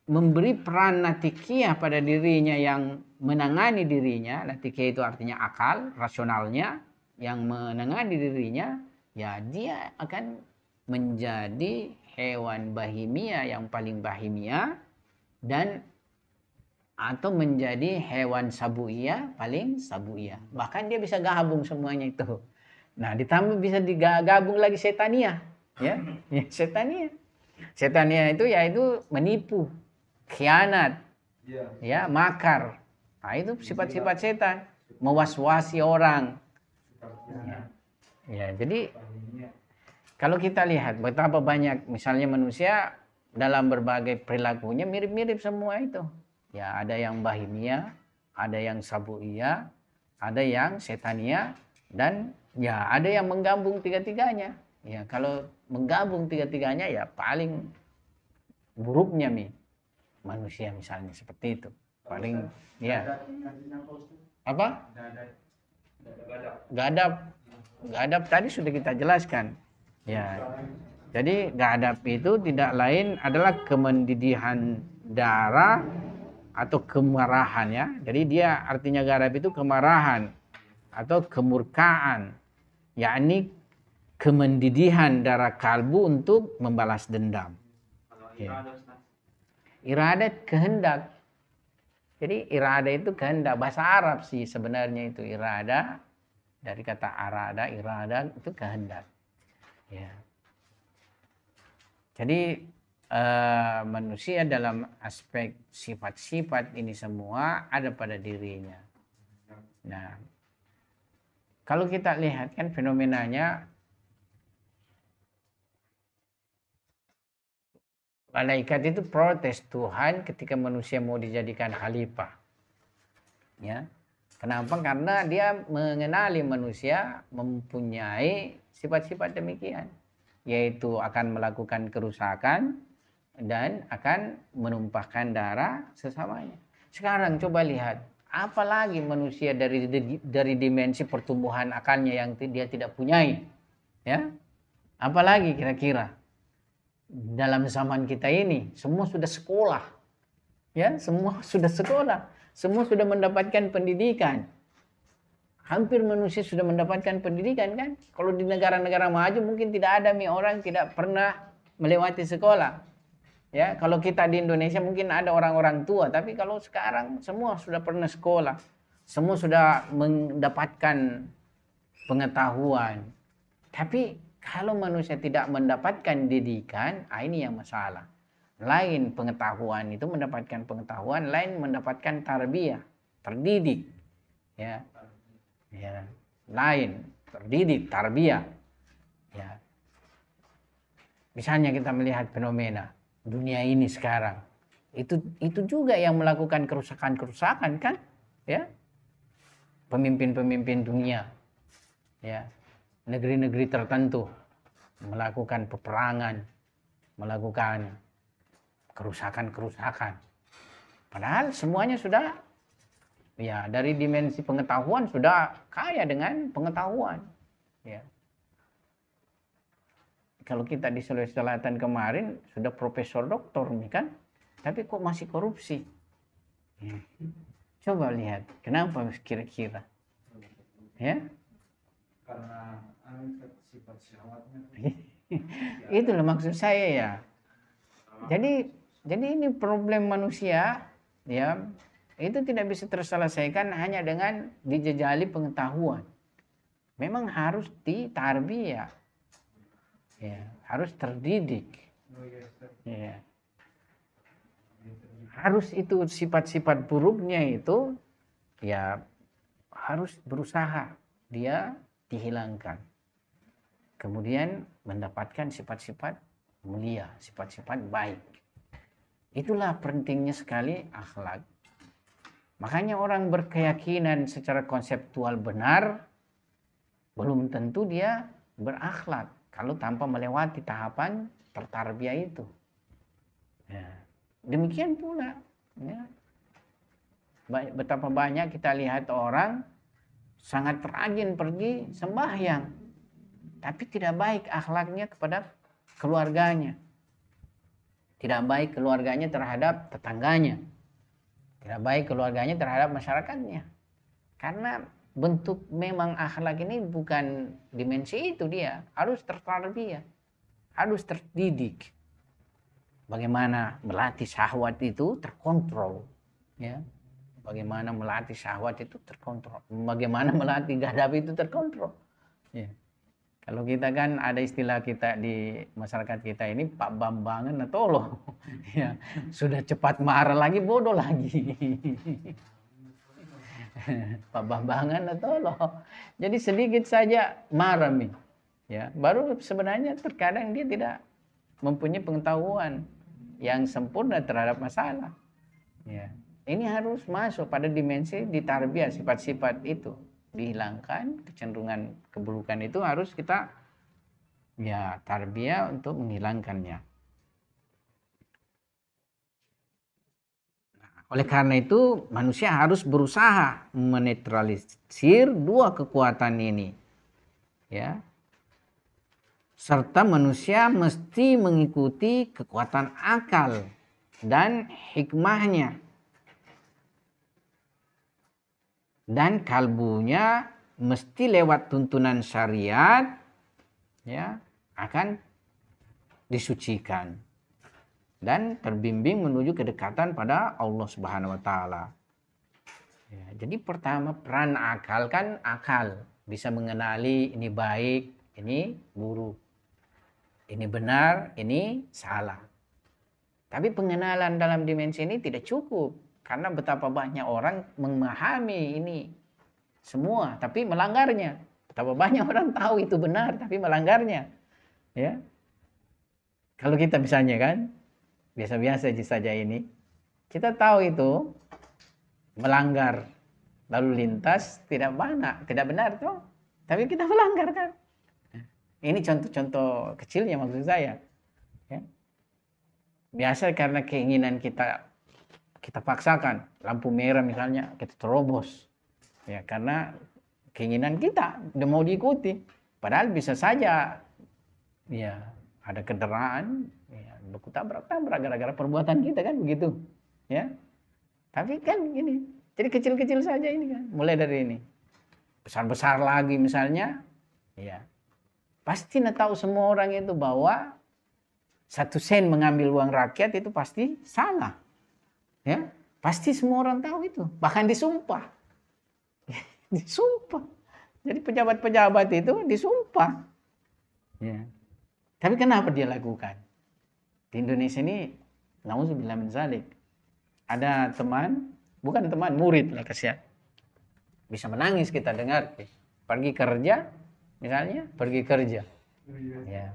memberi peran natikiyah pada dirinya yang menangani dirinya, natikiyah itu artinya akal, rasionalnya, yang menangani dirinya, ya dia akan menjadi hewan bahimia yang paling bahimia dan atau menjadi hewan sabuia, paling sabuia. Bahkan dia bisa gabung semuanya itu. Nah, ditambah bisa digabung lagi setania, ya, ya setania. Setania itu yaitu menipu, khianat, ya, makar. Nah, itu sifat-sifat setan, mewaswasi orang. Ya, ya, jadi kalau kita lihat betapa banyak misalnya manusia dalam berbagai perilakunya mirip-mirip semua itu. Ya, ada yang bahimia, ada yang sabuia, ada yang setania, dan ya ada yang menggabung tiga-tiganya. Ya, kalau menggabung tiga-tiganya ya paling buruknya manusia misalnya seperti itu. Paling ya. Apa? Gadab tadi sudah kita jelaskan. Ya. Jadi gadab itu tidak lain adalah kemendidihan darah atau kemarahan ya. Jadi dia artinya gadab itu kemarahan atau kemurkaan, yakni kemendidihan darah kalbu untuk membalas dendam. Ya. Iradat kehendak. Jadi irada itu kehendak, bahasa Arab sih sebenarnya itu irada, dari kata arada, irada itu kehendak. Ya. Jadi manusia dalam aspek sifat-sifat ini semua ada pada dirinya. Nah, kalau kita lihat kan fenomenanya, malaikat itu protes Tuhan ketika manusia mau dijadikan khalifah. Ya. Kenapa? Karena dia mengenali manusia mempunyai sifat-sifat demikian, yaitu akan melakukan kerusakan dan akan menumpahkan darah sesamanya. Sekarang coba lihat, apalagi manusia dari dimensi pertumbuhan akalnya yang dia tidak punyai, ya? Apalagi kira-kira dalam zaman kita ini semua sudah sekolah, ya, semua sudah sekolah, semua sudah mendapatkan pendidikan. Hampir manusia sudah mendapatkan pendidikan kan? Kalau di negara-negara maju mungkin tidak ada orang tidak pernah melewati sekolah. Ya, kalau kita di Indonesia mungkin ada orang-orang tua, tapi kalau sekarang semua sudah pernah sekolah. Semua sudah mendapatkan pengetahuan. Tapi kalau manusia tidak mendapatkan didikan, ini yang masalah. Lain pengetahuan itu mendapatkan pengetahuan, lain mendapatkan tarbiyah, terdidik. Ya. Ya, lain terdidik, tarbiyah. Ya. Misalnya kita melihat fenomena dunia ini sekarang, itu juga yang melakukan kerusakan kan, ya, pemimpin-pemimpin dunia, ya, negeri-negeri tertentu melakukan peperangan, melakukan kerusakan, padahal semuanya sudah, ya, dari dimensi pengetahuan sudah kaya dengan pengetahuan. Ya. Kalau kita di Sulawesi Selatan kemarin sudah profesor doktor nih kan, tapi kok masih korupsi? Ya. Coba lihat, kenapa kira-kira? Ya? Karena sifat syahwatnya. Itulah maksud saya ya. Jadi ini problem manusia, ya. Itu tidak bisa terselesaikan hanya dengan dijejali pengetahuan. Memang harus ditarbiyah. Ya, harus terdidik. Ya. Harus itu sifat-sifat buruknya itu ya harus berusaha dia dihilangkan. Kemudian mendapatkan sifat-sifat mulia, sifat-sifat baik. Itulah pentingnya sekali akhlak. Makanya orang berkeyakinan secara konseptual benar, belum tentu dia berakhlak kalau tanpa melewati tahapan tertarbiyah itu. Ya. Demikian pula, ya. Betapa banyak kita lihat orang sangat rajin pergi sembahyang, tapi tidak baik akhlaknya kepada keluarganya. Tidak baik keluarganya terhadap tetangganya. Tidak baik keluarganya terhadap masyarakatnya. Karena bentuk memang akhlak ini bukan dimensi itu, dia harus tertarbiyah, harus terdidik. Bagaimana melatih syahwat itu terkontrol. Ya, bagaimana melatih syahwat itu terkontrol, bagaimana melatih ghadab itu terkontrol. Ya. Kalau kita kan ada istilah kita di masyarakat kita ini Pak Bambangan atau loh, ya sudah cepat marah lagi bodoh lagi. Pak Bambangan atau loh. Jadi sedikit saja marah nih, ya baru sebenarnya terkadang dia tidak mempunyai pengetahuan yang sempurna terhadap masalah. Ya, ini harus masuk pada dimensi di tarbiyah, sifat-sifat itu dihilangkan, kecenderungan keburukan itu harus kita ya tarbiyah untuk menghilangkannya. Nah, oleh karena itu manusia harus berusaha menetralisir dua kekuatan ini, ya. Serta manusia mesti mengikuti kekuatan akal dan hikmahnya. Dan kalbunya mesti lewat tuntunan syariat, ya, akan disucikan dan terbimbing menuju kedekatan pada Allah Subhanahu wa taala. Ya, jadi pertama peran akal kan akal bisa mengenali ini baik, ini buruk. Ini benar, ini salah. Tapi pengenalan dalam dimensi ini tidak cukup karena betapa banyak orang memahami ini semua tapi melanggarnya. Betapa banyak orang tahu itu benar tapi melanggarnya. Ya. Kalau kita misalnya kan biasa-biasa saja ini, kita tahu itu melanggar lalu lintas tidak benar toh. Tapi kita melanggar kan. Ini contoh-contoh kecilnya maksud saya. Ya. Biasa karena keinginan kita paksakan lampu merah misalnya kita terobos. Ya, karena keinginan kita udah mau diikuti. Padahal bisa saja ya ada kendaraan ya baku tabrak gara-gara perbuatan kita kan begitu. Ya. Tapi kan gini, jadi kecil-kecil saja ini kan. Mulai dari ini. Besar-besar lagi misalnya ya. Pasti tahu semua orang itu bahwa 1 sen mengambil uang rakyat itu pasti salah. Ya, pasti semua orang tahu itu. Bahkan disumpah. Disumpah. Jadi pejabat-pejabat itu disumpah. Ya. Tapi kenapa dia lakukan? Di Indonesia ini, nauzubillah min zalik. Ada teman, bukan teman, murid lah kasihan. Bisa menangis kita dengar. Pergi kerja, misalnya pergi kerja, ya.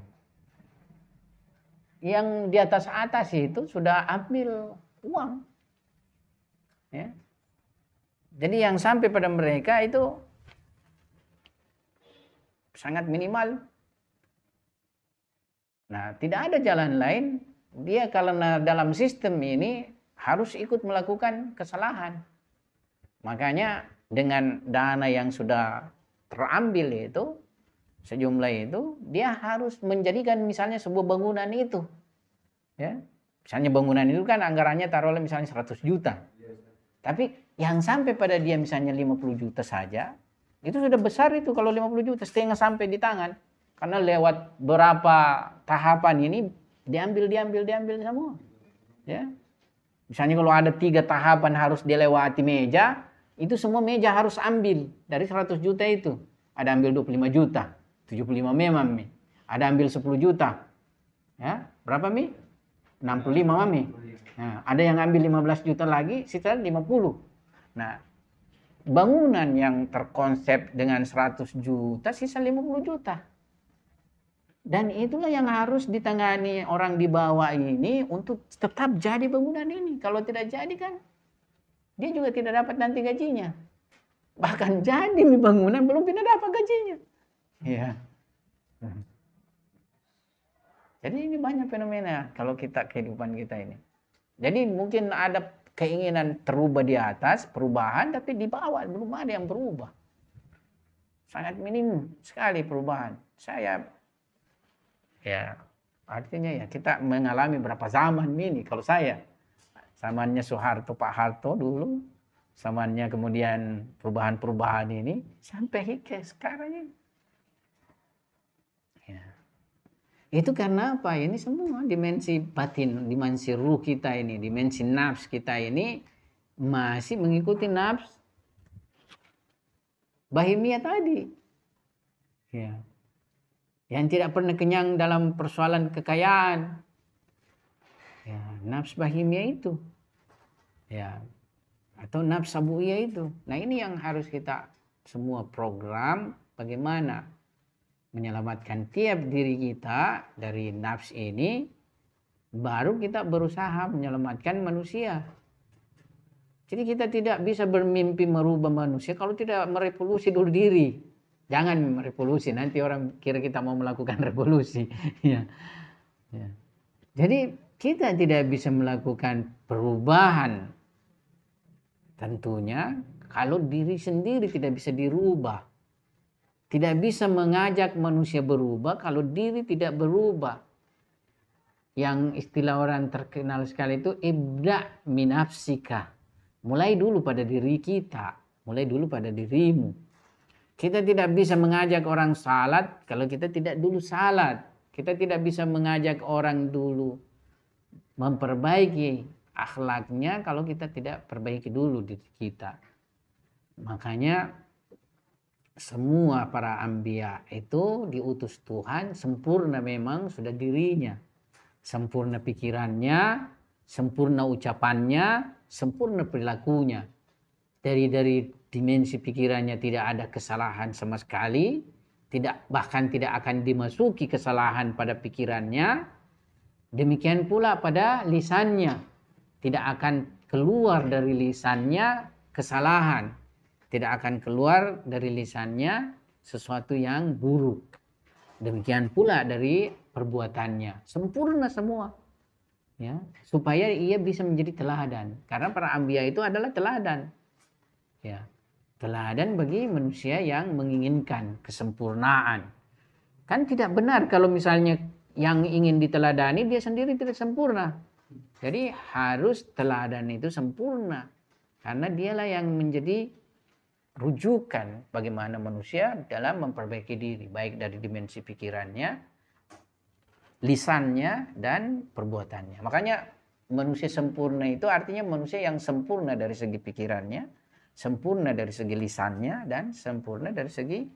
Yang di atas itu sudah ambil uang, ya. Jadi yang sampai pada mereka itu sangat minimal. Nah, tidak ada jalan lain. Dia karena dalam sistem ini harus ikut melakukan kesalahan. Makanya dengan dana yang sudah terambil itu sejumlah itu dia harus menjadikan misalnya sebuah bangunan itu ya misalnya bangunan itu kan anggarannya taruhlah misalnya 100 juta tapi yang sampai pada dia misalnya 50 juta saja itu sudah besar itu kalau 50 juta setengah sampai di tangan karena lewat berapa tahapan ini diambil semua ya misalnya kalau ada 3 tahapan harus dilewati meja itu semua meja harus ambil dari 100 juta itu ada ambil 25 juta 75 memang Mi. Ada ambil 10 juta. Ya, berapa Mi? 65 Mi. Nah, ada yang ambil 15 juta lagi, sisa 50. Nah, bangunan yang terkonsep dengan 100 juta, sisa 50 juta. Dan itulah yang harus ditangani orang di bawah ini untuk tetap jadi bangunan ini. Kalau tidak jadi kan, dia juga tidak dapat nanti gajinya. Bahkan jadi bangunan belum tidak dapat gajinya. Ya. Jadi ini banyak fenomena kalau kita kehidupan kita ini. Jadi mungkin ada keinginan terubah di atas, perubahan, tapi di bawah belum ada yang berubah. Sangat minim sekali perubahan. Saya, ya artinya ya kita mengalami berapa zaman ini. Kalau saya, zamannya Soeharto, Pak Harto dulu, zamannya kemudian perubahan-perubahan ini, sampai ke sekarang ini. Itu karena apa? Ini semua dimensi batin, dimensi ruh kita ini, dimensi nafs kita ini masih mengikuti nafs bahimiyah tadi. Ya. Yang tidak pernah kenyang dalam persoalan kekayaan. Ya, nafs bahimiyah itu. Ya. Atau nafs sabuiyah itu. Nah, ini yang harus kita semua program bagaimana menyelamatkan tiap diri kita dari nafs ini, baru kita berusaha menyelamatkan manusia. Jadi kita tidak bisa bermimpi merubah manusia kalau tidak merevolusi dulu diri. Jangan merevolusi, nanti orang kira kita mau melakukan revolusi. Ya. Ya. Jadi kita tidak bisa melakukan perubahan tentunya kalau diri sendiri tidak bisa dirubah. Tidak bisa mengajak manusia berubah kalau diri tidak berubah. Yang istilah orang terkenal sekali itu ibda minafsika. Mulai dulu pada diri kita, mulai dulu pada dirimu. Kita tidak bisa mengajak orang salat kalau kita tidak dulu salat. Kita tidak bisa mengajak orang dulu memperbaiki akhlaknya kalau kita tidak perbaiki dulu diri kita. Makanya semua para anbiya itu diutus Tuhan sempurna memang sudah dirinya. Sempurna pikirannya, sempurna ucapannya, sempurna perilakunya. Dari dimensi pikirannya tidak ada kesalahan sama sekali, bahkan tidak akan dimasuki kesalahan pada pikirannya. Demikian pula pada lisannya, tidak akan keluar dari lisannya kesalahan, tidak akan keluar dari lisannya sesuatu yang buruk. Demikian pula dari perbuatannya, sempurna semua. Ya, supaya ia bisa menjadi teladan. Karena para anbiya itu adalah teladan. Ya, teladan bagi manusia yang menginginkan kesempurnaan. Kan tidak benar kalau misalnya yang ingin diteladani dia sendiri tidak sempurna. Jadi harus teladan itu sempurna. Karena dialah yang menjadi rujukan bagaimana manusia dalam memperbaiki diri. Baik dari dimensi pikirannya, lisannya, dan perbuatannya. Makanya manusia sempurna itu artinya manusia yang sempurna dari segi pikirannya, sempurna dari segi lisannya, dan sempurna dari segi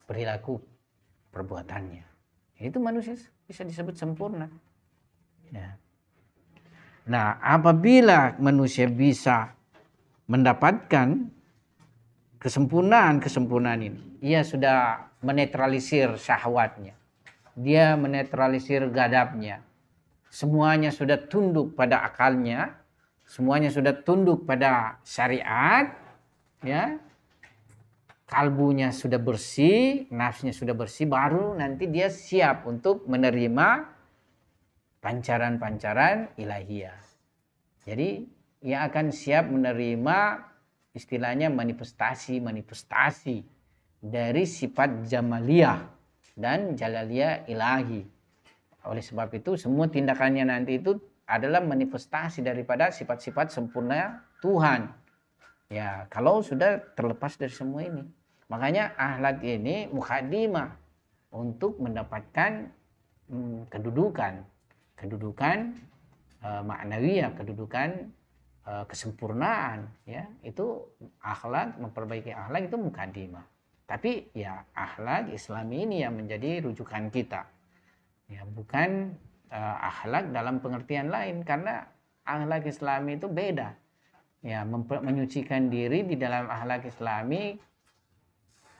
perilaku perbuatannya. Itu manusia bisa disebut sempurna. Ya. Nah, apabila manusia bisa mendapatkan kesempurnaan ini, ia sudah menetralisir syahwatnya, dia menetralisir gadabnya, semuanya sudah tunduk pada akalnya, semuanya sudah tunduk pada syariat, ya, kalbunya sudah bersih, nafsunya sudah bersih, baru nanti dia siap untuk menerima pancaran-pancaran ilahiyah. Jadi ia akan siap menerima istilahnya manifestasi dari sifat jamaliyah dan jalaliyah ilahi. Oleh sebab itu semua tindakannya nanti itu adalah manifestasi daripada sifat-sifat sempurna Tuhan. Ya, kalau sudah terlepas dari semua ini. Makanya akhlak ini mukaddimah untuk mendapatkan kedudukan maknawiyah, kedudukan kesempurnaan, ya. Itu akhlak, memperbaiki akhlak itu mukaddimah. Tapi ya akhlak Islami ini yang menjadi rujukan kita. Ya, bukan akhlak dalam pengertian lain, karena akhlak Islami itu beda. Ya, menyucikan diri di dalam akhlak Islami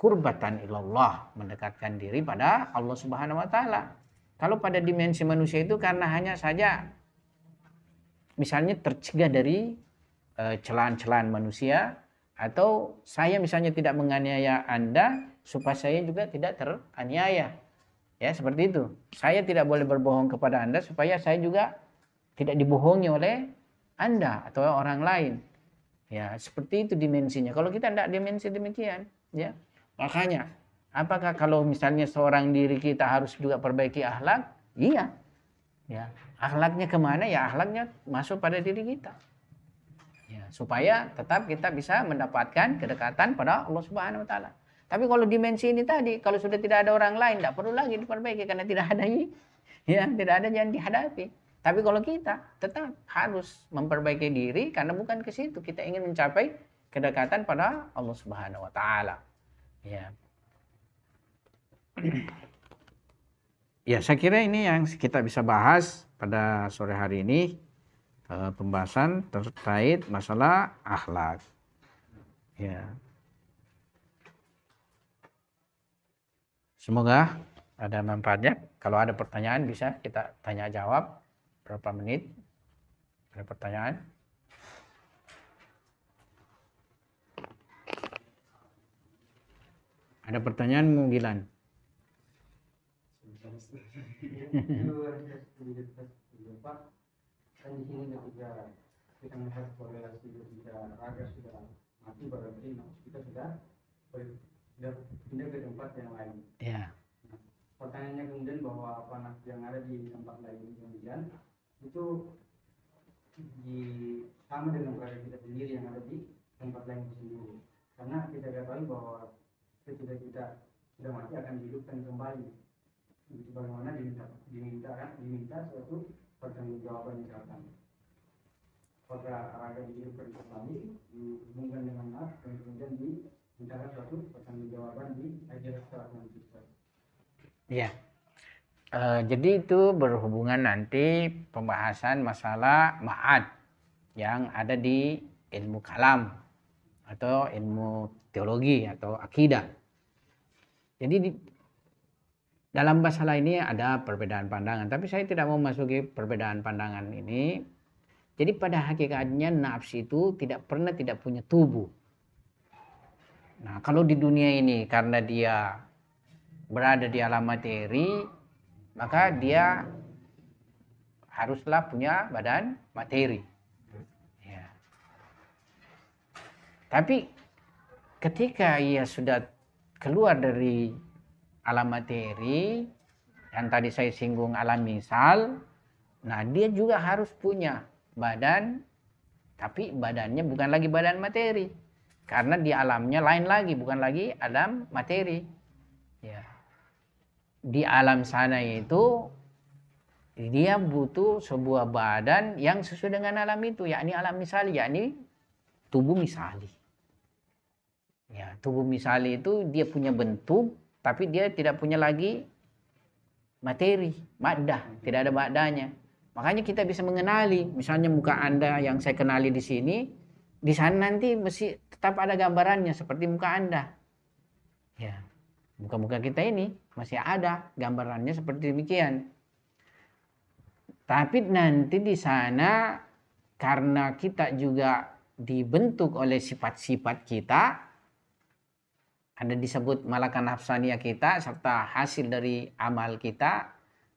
qurbatan ilallah, mendekatkan diri pada Allah Subhanahu wa taala. Kalau pada dimensi manusia itu karena hanya saja misalnya tercegah dari celaan-celaan manusia, atau saya misalnya tidak menganiaya Anda supaya saya juga tidak teraniaya. Ya, seperti itu. Saya tidak boleh berbohong kepada Anda supaya saya juga tidak dibohongi oleh Anda atau orang lain. Ya, seperti itu dimensinya. Kalau kita tidak dimensi demikian, ya. Makanya, apakah kalau misalnya seorang diri kita harus juga perbaiki akhlak? Iya. Ya, akhlaknya kemana? Ya, akhlaknya masuk pada diri kita. Ya, supaya tetap kita bisa mendapatkan kedekatan pada Allah Subhanahu wa taala. Tapi kalau dimensi ini tadi, kalau sudah tidak ada orang lain, tidak perlu lagi diperbaiki karena tidak ada ya, tidak ada yang dihadapi. Tapi kalau kita tetap harus memperbaiki diri karena bukan ke situ, kita ingin mencapai kedekatan pada Allah Subhanahu wa taala. Ya. Ya, saya kira ini yang kita bisa bahas pada sore hari ini, pembahasan terkait masalah akhlak. Ya. Semoga ada manfaatnya. Kalau ada pertanyaan bisa kita tanya jawab. Berapa menit? Ada pertanyaan? Ada pertanyaan, Mugilan?
Kan di sini ketika kita melihat korelasi ketika raga sudah mati, berarti kita sudah pindah ke tempat yang lain.
Ya.
Nah, pertanyaannya kemudian bahwa apa nafsu yang ada di tempat lain kemudian itu sama dengan raga kita sendiri yang ada di tempat lain sendiri. Karena kita ketahui bahwa ketika kita sudah mati akan dihidupkan kembali. Bagaimana diminta suatu pertanggungjawaban misalkan apakah raga dihidupkan kembali dihubungkan dengan nafs dan kemudian dimintakan suatu pertanggungjawaban di akhirat setelah nanti.
Ya. Jadi itu berhubungan nanti pembahasan masalah ma'ad yang ada di ilmu kalam atau ilmu teologi atau akidah. Jadi dalam masalah ini ada perbedaan pandangan, tapi saya tidak mau masuki perbedaan pandangan ini. Jadi pada hakikatnya nafsu itu tidak pernah tidak punya tubuh. Nah, kalau di dunia ini karena dia berada di alam materi, maka dia haruslah punya badan materi. Ya. Tapi ketika ia sudah keluar dari alam materi, yang tadi saya singgung alam misal, nah dia juga harus punya badan, tapi badannya bukan lagi badan materi, karena di alamnya lain lagi, bukan lagi alam materi. Ya. Di alam sana itu dia butuh sebuah badan yang sesuai dengan alam itu, yakni alam misali, yakni tubuh misali. Ya, tubuh misali itu dia punya bentuk, tapi dia tidak punya lagi materi, maddah, tidak ada maddahnya. Makanya kita bisa mengenali, misalnya muka Anda yang saya kenali di sini, di sana nanti mesti tetap ada gambarannya seperti muka Anda. Ya, muka-muka kita ini masih ada gambarannya seperti demikian. Tapi nanti di sana karena kita juga dibentuk oleh sifat-sifat kita, ada disebut malaka nafsaniyah kita serta hasil dari amal kita.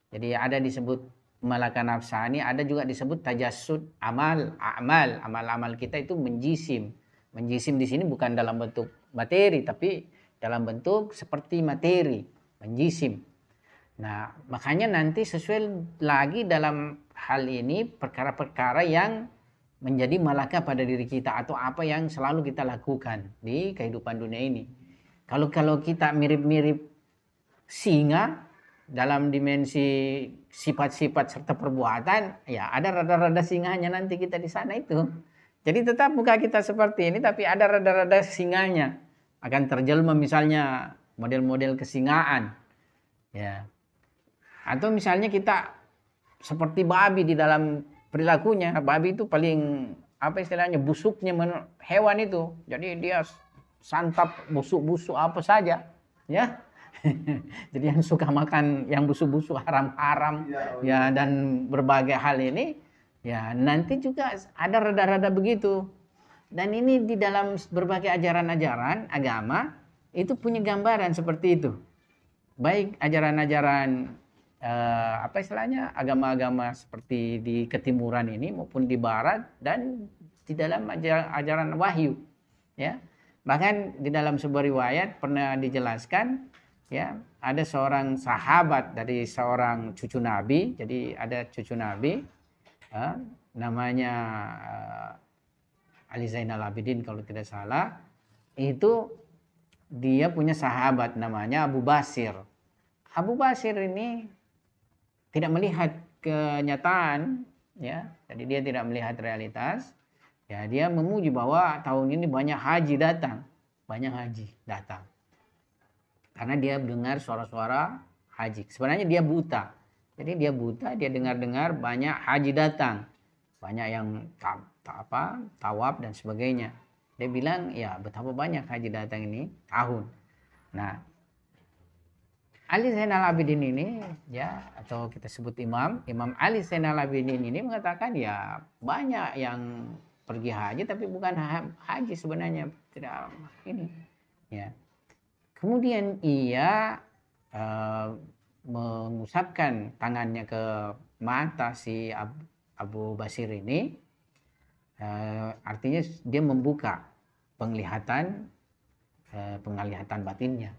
Jadi ada disebut malaka nafsani, ada juga disebut tajassud amal kita itu menjisim. Menjisim di sini bukan dalam bentuk materi tapi dalam bentuk seperti materi, menjisim. Nah, makanya nanti sesuai lagi dalam hal ini perkara-perkara yang menjadi malaka pada diri kita atau apa yang selalu kita lakukan di kehidupan dunia ini. Kalau kita mirip-mirip singa dalam dimensi sifat-sifat serta perbuatan, ya ada rada-rada singanya nanti kita di sana itu. Jadi tetap muka kita seperti ini, tapi ada rada-rada singanya. Akan terjelma misalnya model-model kesingaan. Ya. Atau misalnya kita seperti babi di dalam perilakunya. Babi itu paling, apa istilahnya, busuknya hewan itu. Jadi dia santap busuk-busuk apa saja, ya. Jadi yang suka makan yang busuk-busuk haram-haram, ya, dan berbagai hal ini, ya nanti juga ada rada-rada begitu. Dan ini di dalam berbagai ajaran-ajaran agama itu punya gambaran seperti itu. Baik ajaran-ajaran apa istilahnya agama-agama seperti di ketimuran ini maupun di barat dan di dalam ajaran wahyu, ya. Bahkan di dalam sebuah riwayat pernah dijelaskan, ya, ada seorang sahabat dari seorang cucu Nabi. Jadi ada cucu Nabi, namanya Ali Zainal Abidin kalau tidak salah. Itu dia punya sahabat namanya Abu Basir. Abu Basir ini tidak melihat kenyataan, ya. Jadi dia tidak melihat realitas. Ya, dia memuji bahwa tahun ini banyak haji datang. Karena dia dengar suara-suara haji. Sebenarnya dia buta. Jadi dia buta, dia dengar-dengar banyak haji datang. Banyak yang tawaf dan sebagainya. Dia bilang, ya betapa banyak haji datang ini tahun. Nah, Ali Zainal Abidin ini, ya, atau kita sebut Imam Ali Zainal Abidin ini mengatakan, ya banyak yang pergi haji tapi bukan haji sebenarnya, tidak ini, ya. Kemudian ia mengusapkan tangannya ke mata si Abu Basir ini, artinya dia membuka penglihatan batinnya.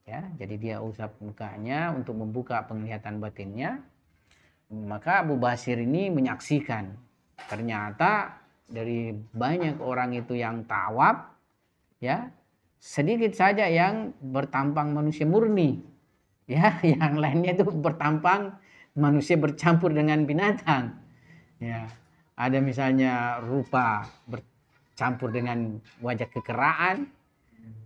Ya, jadi dia usap mukanya untuk membuka penglihatan batinnya. Maka Abu Basir ini menyaksikan ternyata dari banyak orang itu yang tawaf, ya, sedikit saja yang bertampang manusia murni, ya, yang lainnya itu bertampang manusia bercampur dengan binatang, ya. Ada misalnya rupa bercampur dengan wajah kekeraan,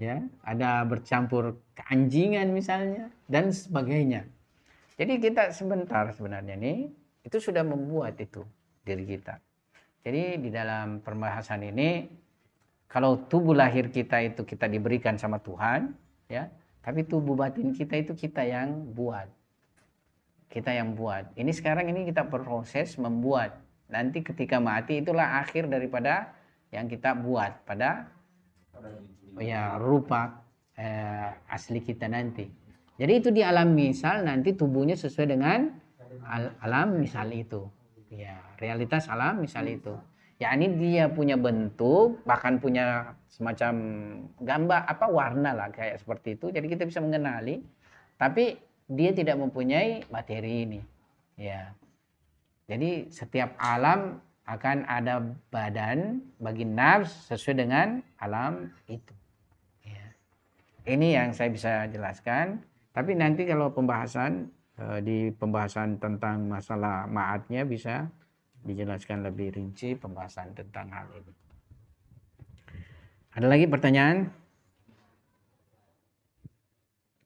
ya, ada bercampur keanjingan misalnya dan sebagainya. Jadi kita sebentar sebenarnya nih itu sudah membuat itu diri kita. Jadi di dalam pembahasan ini, kalau tubuh lahir kita itu kita diberikan sama Tuhan, ya, tapi tubuh batin kita itu kita yang buat. Ini sekarang ini kita proses membuat. Nanti ketika mati itulah akhir daripada yang kita buat pada rupa asli kita nanti. Jadi itu di alam misal nanti tubuhnya sesuai dengan alam misal itu. Ya, realitas alam misal itu. Ya, ini dia punya bentuk, bahkan punya semacam gambar warna lah kayak seperti itu. Jadi kita bisa mengenali, tapi dia tidak mempunyai materi ini. Ya. Jadi setiap alam akan ada badan bagi nafs sesuai dengan alam itu. Ini yang saya bisa jelaskan. Tapi nanti kalau di pembahasan tentang masalah ma'atnya bisa dijelaskan lebih rinci pembahasan tentang hal ini. Ada lagi pertanyaan?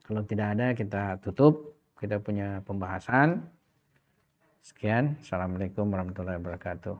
Kalau tidak ada kita tutup. Kita punya pembahasan. Sekian. Assalamualaikum warahmatullahi wabarakatuh.